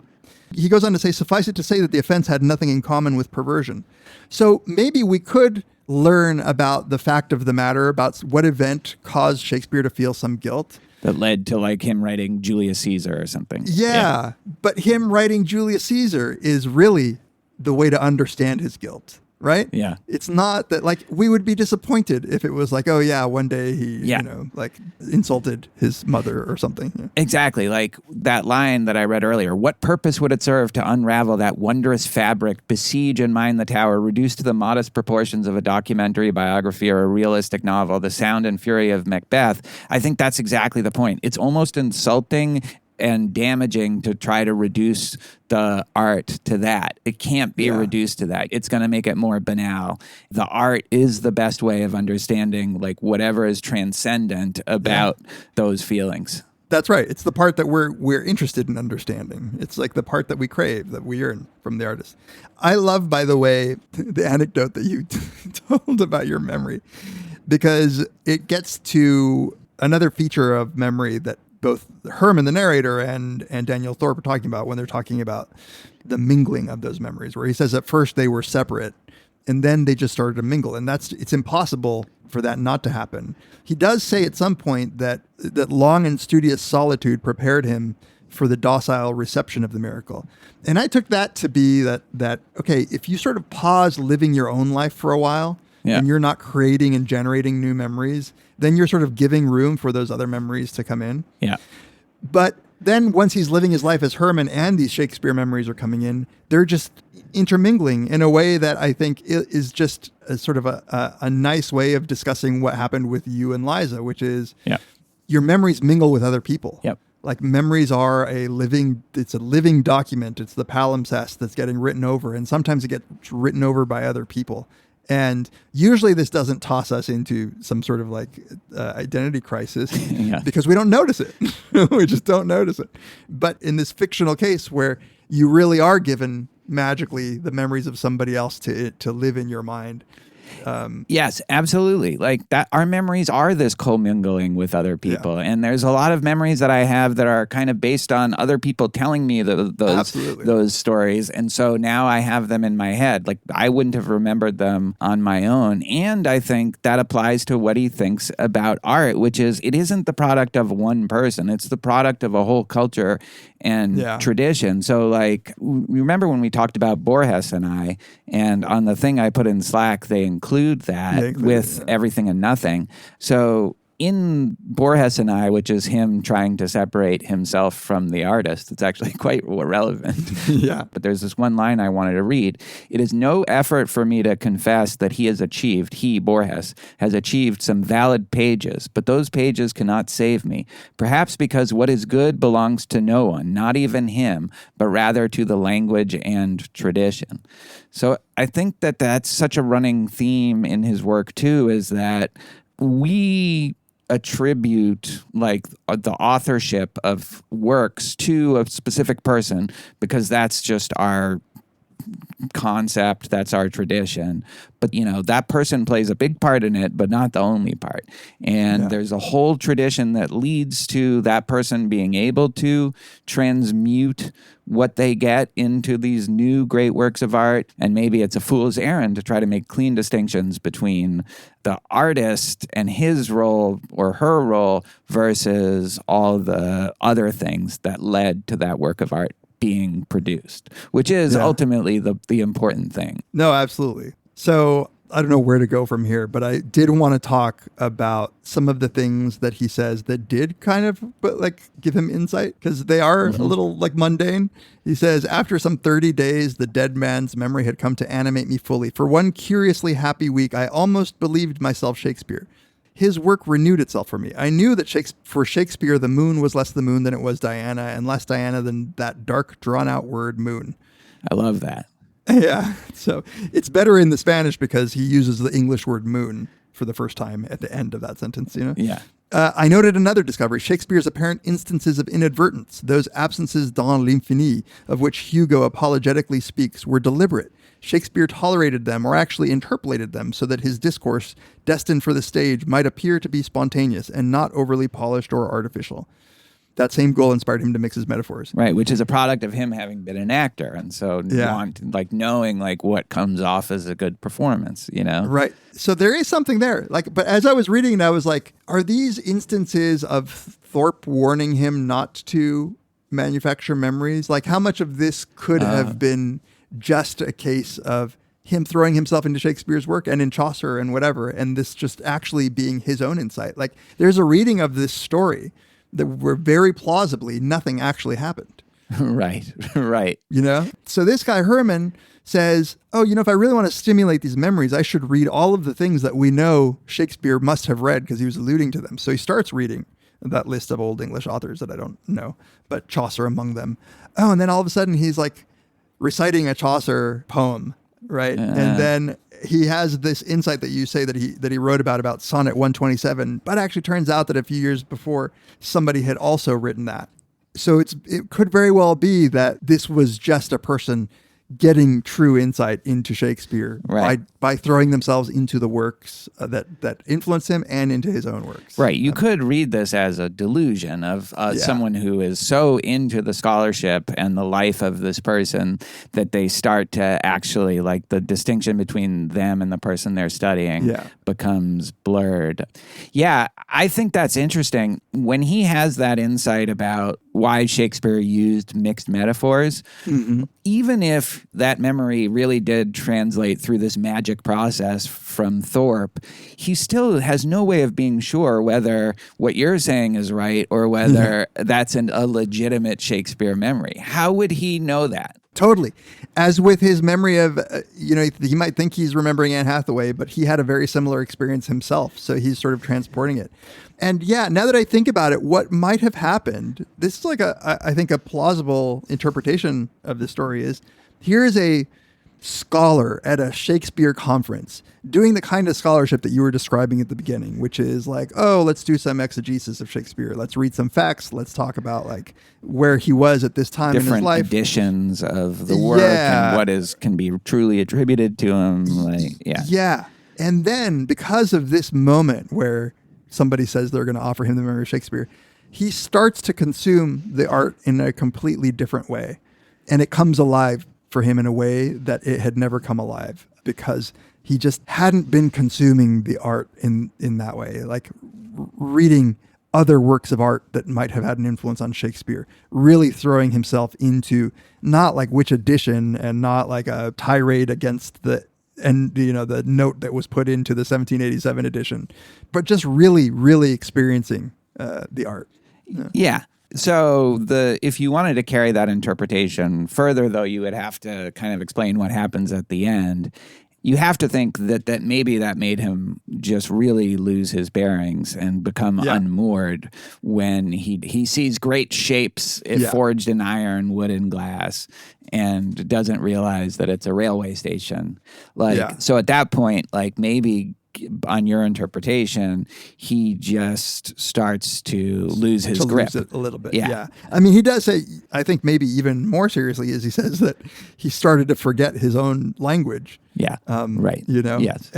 He goes on to say, suffice it to say that the offense had nothing in common with perversion. So maybe we could learn about the fact of the matter, about what event caused Shakespeare to feel some guilt. That led to like him writing Julius Caesar or something. Yeah, but him writing Julius Caesar is really the way to understand his guilt. right? Yeah. It's not that like we would be disappointed if it was like, oh yeah, one day he, like insulted his mother or something. Yeah. Exactly. Like that line that I read earlier. What purpose would it serve to unravel that wondrous fabric, besiege and mine the tower, reduced to the modest proportions of a documentary biography or a realistic novel, the sound and fury of Macbeth? I think that's exactly the point. It's almost insulting and damaging to try to reduce the art to that. It can't be reduced to that. It's going to make it more banal. The art is the best way of understanding like whatever is transcendent about those feelings. That's right. It's the part that we're interested in understanding. It's like the part that we crave, that we yearn from the artist. I love, by the way, the anecdote that you told about your memory, because it gets to another feature of memory that both Herman, the narrator, and Daniel Thorpe are talking about when they're talking about the mingling of those memories, where he says at first they were separate and then they just started to mingle. And it's impossible for that not to happen. He does say at some point that long and studious solitude prepared him for the docile reception of the miracle. And I took that to be that okay, if you sort of pause living your own life for a while, and you're not creating and generating new memories, then you're sort of giving room for those other memories to come in. Yeah. But then once he's living his life as Herman and these Shakespeare memories are coming in, they're just intermingling in a way that I think is just a sort of a nice way of discussing what happened with you and Liza, which is your memories mingle with other people. Yep. Like memories are it's a living document. It's the palimpsest that's getting written over. And sometimes it gets written over by other people. And usually this doesn't toss us into some sort of like identity crisis because we don't notice it. We just don't notice it. But in this fictional case where you really are given magically the memories of somebody else to live in your mind. Yes, absolutely. Like that, our memories are this commingling with other people, and there's a lot of memories that I have that are kind of based on other people telling me those stories, and so now I have them in my head. Like I wouldn't have remembered them on my own, and I think that applies to what he thinks about art, which is it isn't the product of one person; it's the product of a whole culture and tradition. So, like, remember when we talked about Borges and on the thing I put in Slack, they include that with everything and nothing. So in Borges and I, which is him trying to separate himself from the artist, it's actually quite relevant. But there's this one line I wanted to read. It is no effort for me to confess that he, Borges, has achieved some valid pages, but those pages cannot save me. Perhaps because what is good belongs to no one, not even him, but rather to the language and tradition. So I think that that's such a running theme in his work too, is that we attribute like the authorship of works to a specific person because that's just our concept, that's our tradition. But, that person plays a big part in it, but not the only part. And there's a whole tradition that leads to that person being able to transmute what they get into these new great works of art. And maybe it's a fool's errand to try to make clean distinctions between the artist and his role or her role versus all the other things that led to that work of art being produced, which is ultimately the important thing. No, absolutely. So I don't know where to go from here, but I did want to talk about some of the things that he says that did kind of give him insight, because they are a little mundane. He says, after some 30 days, the dead man's memory had come to animate me fully. For one curiously happy week, I almost believed myself Shakespeare. His work renewed itself for me. I knew that for Shakespeare, the moon was less the moon than it was Diana, and less Diana than that dark, drawn-out word moon. I love that. Yeah. So it's better in the Spanish because he uses the English word moon for the first time at the end of that sentence, Yeah. I noted another discovery. Shakespeare's apparent instances of inadvertence, those absences dans l'infini of which Hugo apologetically speaks, were deliberate. Shakespeare tolerated them or actually interpolated them so that his discourse, destined for the stage, might appear to be spontaneous and not overly polished or artificial. That same goal inspired him to mix his metaphors. Right, which is a product of him having been an actor. And so knowing what comes off as a good performance, Right. So there is something there. But as I was reading, I was like, are these instances of Thorpe warning him not to manufacture memories? Like, how much of this could have been just a case of him throwing himself into Shakespeare's work and in Chaucer and whatever, and this just actually being his own insight. Like, there's a reading of this story that where very plausibly nothing actually happened. Right. So this guy, Herman, says, oh, if I really want to stimulate these memories, I should read all of the things that we know Shakespeare must have read because he was alluding to them. So he starts reading that list of Old English authors that I don't know, but Chaucer among them. Oh, and then all of a sudden he's like reciting a Chaucer poem, right? And then he has this insight that you say that he wrote about Sonnet 127, but actually turns out that a few years before somebody had also written that. So it could very well be that this was just a person getting true insight into Shakespeare by throwing themselves into the works that influenced him and into his own works. Right. You could read this as a delusion of someone who is so into the scholarship and the life of this person that they start to actually, like, the distinction between them and the person they're studying becomes blurred. Yeah, I think that's interesting. When he has that insight about why Shakespeare used mixed metaphors, even if that memory really did translate through this magic process from Thorpe, he still has no way of being sure whether what you're saying is right or whether that's a legitimate Shakespeare memory. How would he know that? Totally. As with his memory of, he might think he's remembering Anne Hathaway, but he had a very similar experience himself. So he's sort of transporting it. And yeah, now that I think about it, what might have happened, this is like I think a plausible interpretation of the story is, here is a scholar at a Shakespeare conference doing the kind of scholarship that you were describing at the beginning, which is like, oh, let's do some exegesis of Shakespeare. Let's read some facts. Let's talk about like where he was at this time in his life. Different editions of the work and what can be truly attributed to him. Yeah. And then because of this moment where somebody says they're going to offer him the memory of Shakespeare, he starts to consume the art in a completely different way. And it comes alive for him in a way that it had never come alive because he just hadn't been consuming the art in that way, like reading other works of art that might have had an influence on Shakespeare, really throwing himself into not like which edition and not like a tirade against the note that was put into the 1787 edition, but just really, really experiencing the art. Yeah. So if you wanted to carry that interpretation further, though, you would have to kind of explain what happens at the end. You have to think that maybe that made him just really lose his bearings and become unmoored when he sees great shapes forged in iron, wood, and glass, and doesn't realize that it's a railway station. So at that point, like maybe on your interpretation, he just starts to lose his grip. Lose it a little bit. Yeah. I mean, he does say, I think maybe even more seriously, is he says that he started to forget his own language. Yeah. Right. Yes.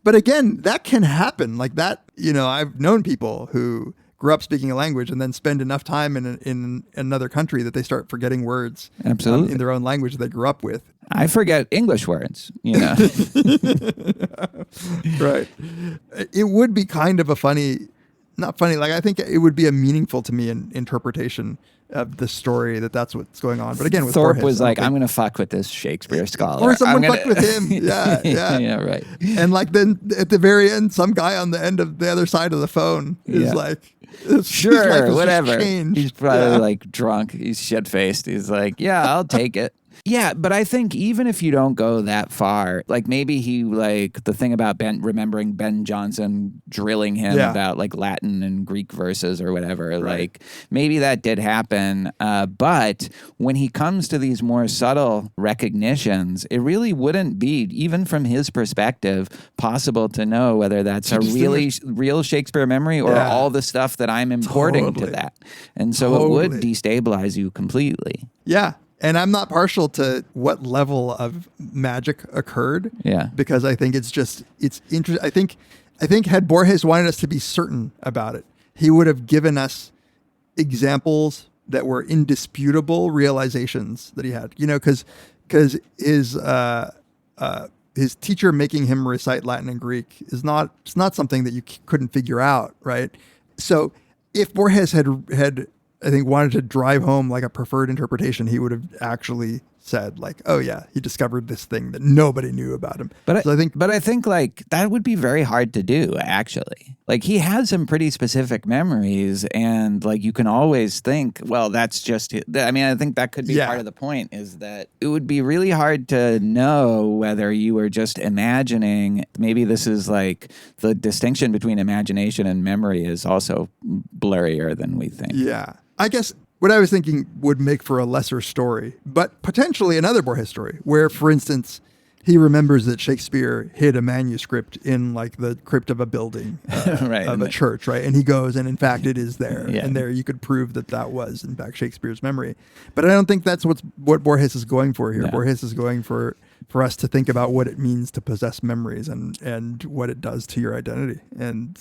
But again, that can happen like that. I've known people who grew up speaking a language and then spend enough time in another country that they start forgetting words in their own language they grew up with. I forget English words, Right. It would be kind of not funny, like I think it would be a meaningful to me interpretation of the story that's what's going on. But again, with Thorpe Borges, was like, I'm going to fuck with this Shakespeare scholar. Or someone fucked with him. Yeah. Yeah, right. And like then at the very end, some guy on the end of the other side of the phone is like, sure, whatever. He's probably like drunk. He's shit-faced. He's like, yeah, I'll take it. Yeah, but I think even if you don't go that far, like maybe he like the thing about remembering Ben Jonson drilling him about like Latin and Greek verses or whatever, like maybe that did happen. But when he comes to these more subtle recognitions, it really wouldn't be, even from his perspective, possible to know whether that's a real Shakespeare memory or all the stuff that I'm importing to that. And so it would destabilize you completely. Yeah. And I'm not partial to what level of magic occurred. Yeah. Because I think it's interesting. I think had Borges wanted us to be certain about it, he would have given us examples that were indisputable realizations that he had. Because his teacher making him recite Latin and Greek it's not something that you couldn't figure out, right? So if Borges had I think wanted to drive home like a preferred interpretation, he would have actually said like, oh yeah, he discovered this thing that nobody knew about him. But so I think like that would be very hard to do, actually. Like he has some pretty specific memories, and like you can always think, well, that's just it. I mean, I think that could be part of the point, is that it would be really hard to know whether you were just imagining. Maybe this is like the distinction between imagination and memory is also blurrier than we think. Yeah. I guess what I was thinking would make for a lesser story, but potentially another Borges story where, for instance, he remembers that Shakespeare hid a manuscript in like the crypt of a building of a church, right? And he goes, and in fact, it is there. Yeah. And there you could prove that that was, in fact, Shakespeare's memory. But I don't think that's what Borges is going for here. No. Borges is going for us to think about what it means to possess memories and what it does to your identity. And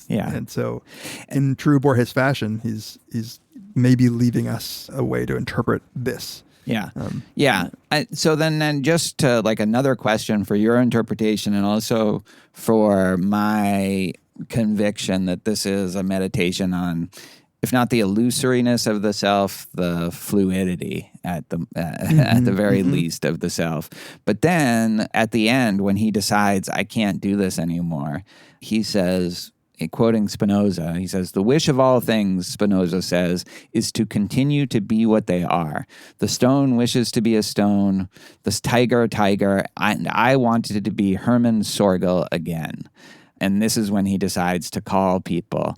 so in true Borges fashion, he's maybe leaving us a way to interpret this. Yeah. So then just to, like, another question for your interpretation and also for my conviction that this is a meditation on, if not the illusoriness of the self, the fluidity at the very least of the self. But then at the end, when he decides, I can't do this anymore, he says, quoting Spinoza, he says, the wish of all things, Spinoza says, is to continue to be what they are. The stone wishes to be a stone, the tiger a tiger, and I wanted to be Hermann Sorgel again. And this is when he decides to call people.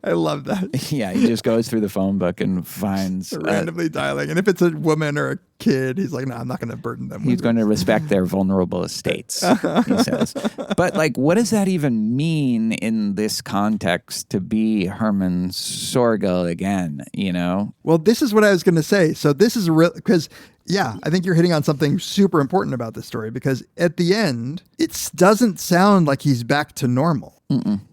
I love that. Yeah, he just goes through the phone book and finds... randomly dialing. And if it's a woman or a kid, he's like, no, I'm not going to burden them. He's going to respect their vulnerable estates, he says. But, like, what does that even mean in this context to be Hermann Sorgel again, you know? Well, this is what I was going to say. So this is real... Because... yeah, I think you're hitting on something super important about this story, because at the end, it doesn't sound like he's back to normal,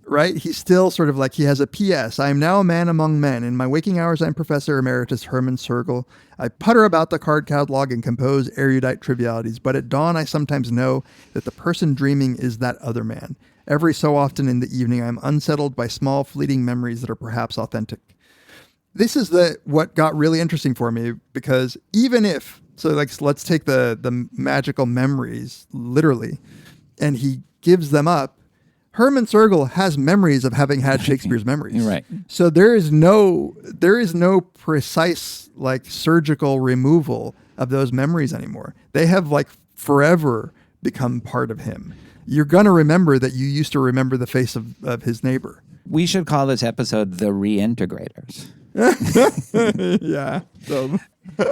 right? He's still sort of like, he has a P.S. I am now a man among men. In my waking hours, I'm Professor Emeritus Hermann Sorgel. I putter about the card catalog and compose erudite trivialities, but at dawn, I sometimes know that the person dreaming is that other man. Every so often in the evening, I'm unsettled by small fleeting memories that are perhaps authentic. This is what got really interesting for me, because even if, so like, let's take the magical memories literally, and he gives them up, Hermann Sorgel has memories of having had Shakespeare's memories. Right. So there is no precise like surgical removal of those memories anymore. They have like forever become part of him. You're going to remember that you used to remember the face of his neighbor. We should call this episode The Reintegrators. Yeah. So.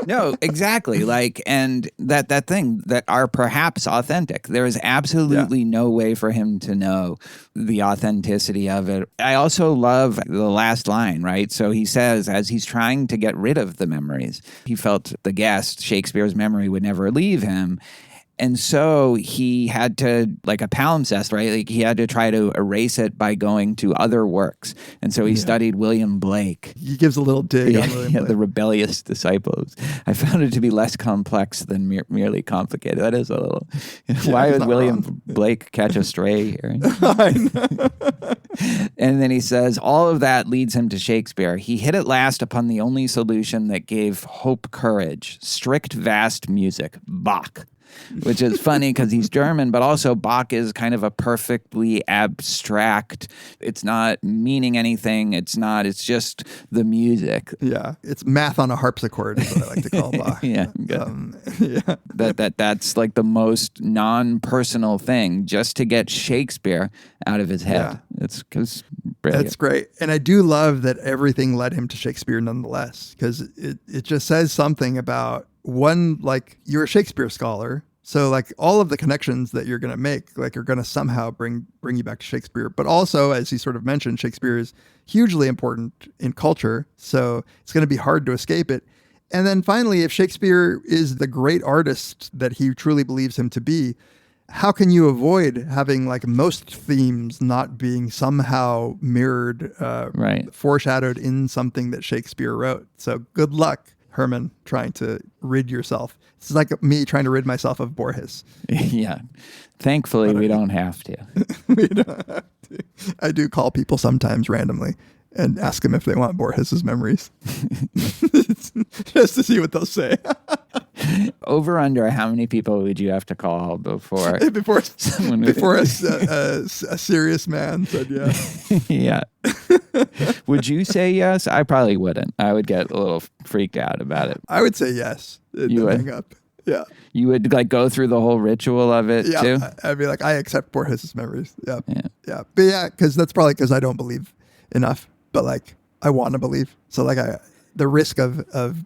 No, exactly. Like, and that thing that are perhaps authentic. There is absolutely no way for him to know the authenticity of it. I also love the last line, right? So he says, as he's trying to get rid of the memories, he felt the guest, Shakespeare's memory, would never leave him. And so he had to, like a palimpsest, right? Like he had to try to erase it by going to other works. And so he studied William Blake. He gives a little dig on William Blake. The rebellious disciples. I found it to be less complex than merely complicated. That is a little... why would William Blake catch a stray here? I know. And then he says, all of that leads him to Shakespeare. He hit at last upon the only solution that gave hope courage. Strict, vast music. Bach. Which is funny because he's German, but also Bach is kind of a perfectly abstract. It's not meaning anything. It's just the music. Yeah. It's math on a harpsichord is what I like to call Bach. Yeah. That's like the most non-personal thing, just to get Shakespeare out of his head. Yeah. It's brilliant. That's great. And I do love that everything led him to Shakespeare nonetheless, because it just says something about one, like, you're a Shakespeare scholar, so like all of the connections that you're going to make, like, are going to somehow bring you back to Shakespeare. But also, as he sort of mentioned, Shakespeare is hugely important in culture, so it's going to be hard to escape it. And then finally, if Shakespeare is the great artist that he truly believes him to be, how can you avoid having like most themes not being somehow mirrored, foreshadowed in something that Shakespeare wrote? So good luck, Herman, trying to rid yourself. It's like me trying to rid myself of Borges. Yeah. Thankfully, we don't have to. We don't have to. I do call people sometimes randomly and ask them if they want Borges's memories. Just to see what they'll say. Over under, how many people would you have to call before someone before a serious man said yes? Yeah. Would you say yes? I probably wouldn't. I would get a little freaked out about it. I would say yes. You would? Hang up. Yeah. You would like go through the whole ritual of it too? I'd be like, I accept Borges' memories. Yeah. Yeah. But yeah, that's probably because I don't believe enough, but like I want to believe. So like the risk of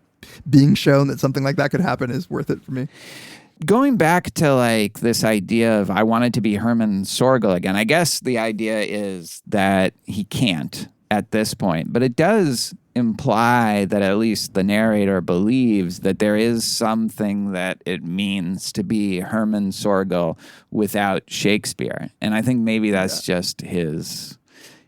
being shown that something like that could happen is worth it for me. Going back to like this idea of I wanted to be Hermann Sorgel again, I guess the idea is that he can't at this point, but it does imply that at least the narrator believes that there is something that it means to be Hermann Sorgel without Shakespeare. And I think maybe that's just his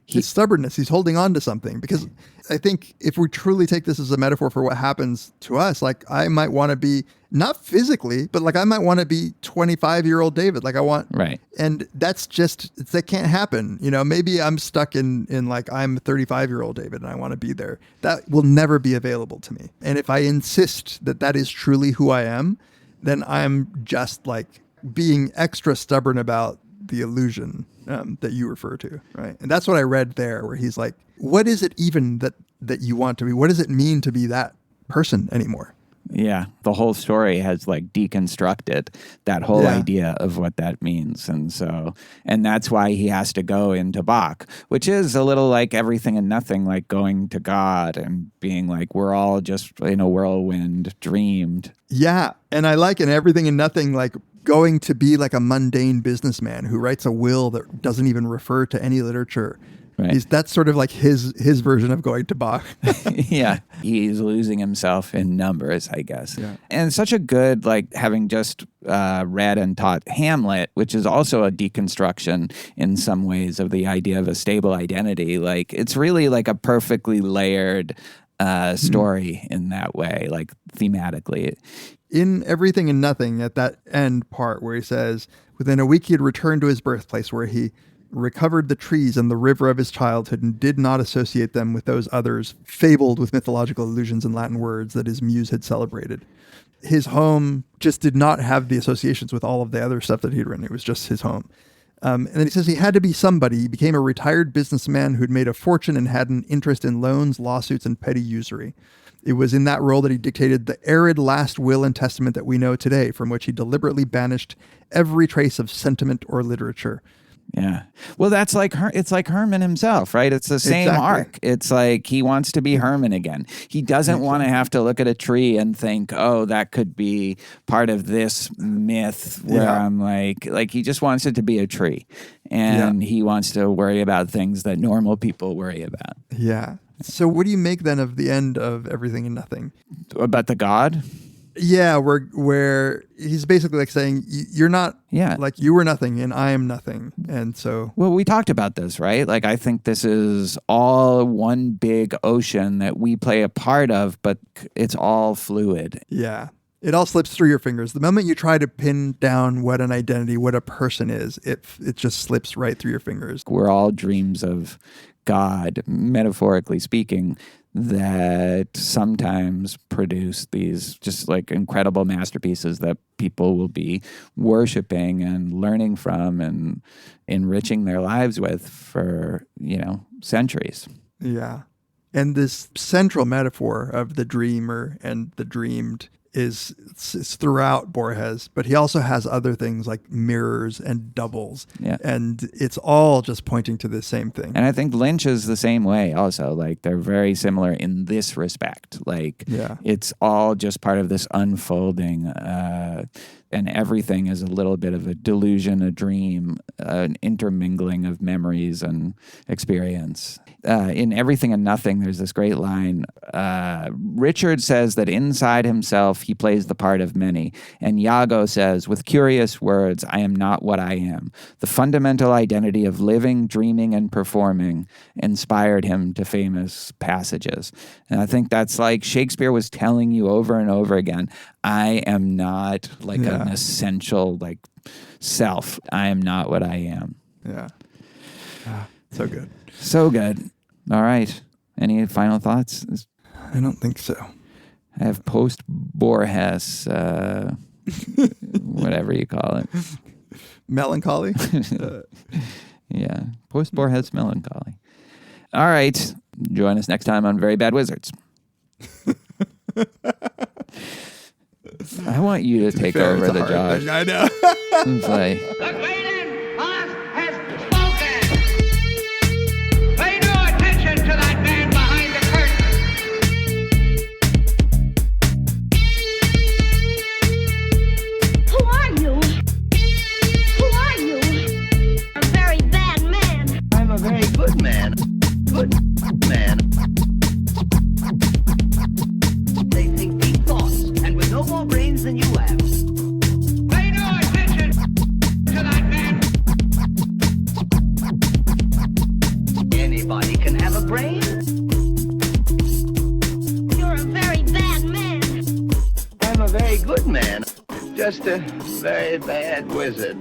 stubbornness. He's holding on to something, because I think if we truly take this as a metaphor for what happens to us, like I might want to be, not physically, but like I might want to be 25-year-old David. Like I want, right. And that's just, that can't happen. You know, maybe I'm stuck in like I'm 35-year-old David and I want to be there. That will never be available to me. And if I insist that that is truly who I am, then I'm just like being extra stubborn about the illusion that you refer to, right? And that's what I read there, where he's like, what is it even that you want to be? What does it mean to be that person anymore? Yeah, the whole story has like deconstructed that whole idea of what that means. And that's why he has to go into Bach, which is a little like Everything and Nothing, like going to God and being like, we're all just in a whirlwind dreamed. Yeah. And I like in Everything and Nothing, like going to be like a mundane businessman who writes a will that doesn't even refer to any literature. Right. That's sort of like his version of going to Bach. Yeah. He's losing himself in numbers, I guess. Yeah. And such a good, like having just read and taught Hamlet, which is also a deconstruction in some ways of the idea of a stable identity. Like it's really like a perfectly layered story in that way, like thematically. In Everything and Nothing, at that end part where he says, within a week he had returned to his birthplace where he recovered the trees and the river of his childhood and did not associate them with those others fabled with mythological allusions and Latin words that his muse had celebrated. His home just did not have the associations with all of the other stuff that he'd written. It was just his home. And then he says he had to be somebody. He became a retired businessman who'd made a fortune and had an interest in loans, lawsuits, and petty usury. It was in that role that he dictated the arid last will and testament that we know today, from which he deliberately banished every trace of sentiment or literature. Yeah. Well, that's like it's like Herman himself, right? It's the same arc. It's like he wants to be Herman again. He doesn't want to have to look at a tree and think, oh, that could be part of this myth where I'm like he just wants it to be a tree. And he wants to worry about things that normal people worry about. Yeah. So what do you make then of the end of Everything and Nothing? About the God? Yeah, where he's basically like saying, you're not, like you were nothing and I am nothing. And so... Well, we talked about this, right? Like, I think this is all one big ocean that we play a part of, but it's all fluid. Yeah. It all slips through your fingers. The moment you try to pin down what an identity, what a person is, it just slips right through your fingers. We're all dreams of God, metaphorically speaking, that sometimes produce these just like incredible masterpieces that people will be worshiping and learning from and enriching their lives with for, centuries. Yeah. And this central metaphor of the dreamer and the dreamed is throughout Borges, but he also has other things like mirrors and doubles. Yeah. And it's all just pointing to the same thing. And I think Lynch is the same way also. Like they're very similar in this respect. Like it's all just part of this unfolding and everything is a little bit of a delusion, a dream, an intermingling of memories and experience. In Everything and Nothing, there's this great line. Richard says that inside himself, he plays the part of many. And Iago says, with curious words, I am not what I am. The fundamental identity of living, dreaming, and performing inspired him to famous passages. And I think that's like Shakespeare was telling you over and over again, I am not like an essential like self. I am not what I am. Yeah. So good. So good. All right. Any final thoughts? I don't think so. I have post-Borges, whatever you call it. Melancholy. Yeah, post-Borges melancholy. All right, join us next time on Very Bad Wizards. I want you to take over the job. I know. It's like, The great boss has spoken. Pay no attention to that man behind the curtain. Who are you? Who are you? A very bad man. I'm a very good man. Good man. They think deep thoughts, and with no more brains than you have. Pay no attention to that man. Anybody can have a brain. You're a very bad man. I'm a very good man. Just a very bad wizard.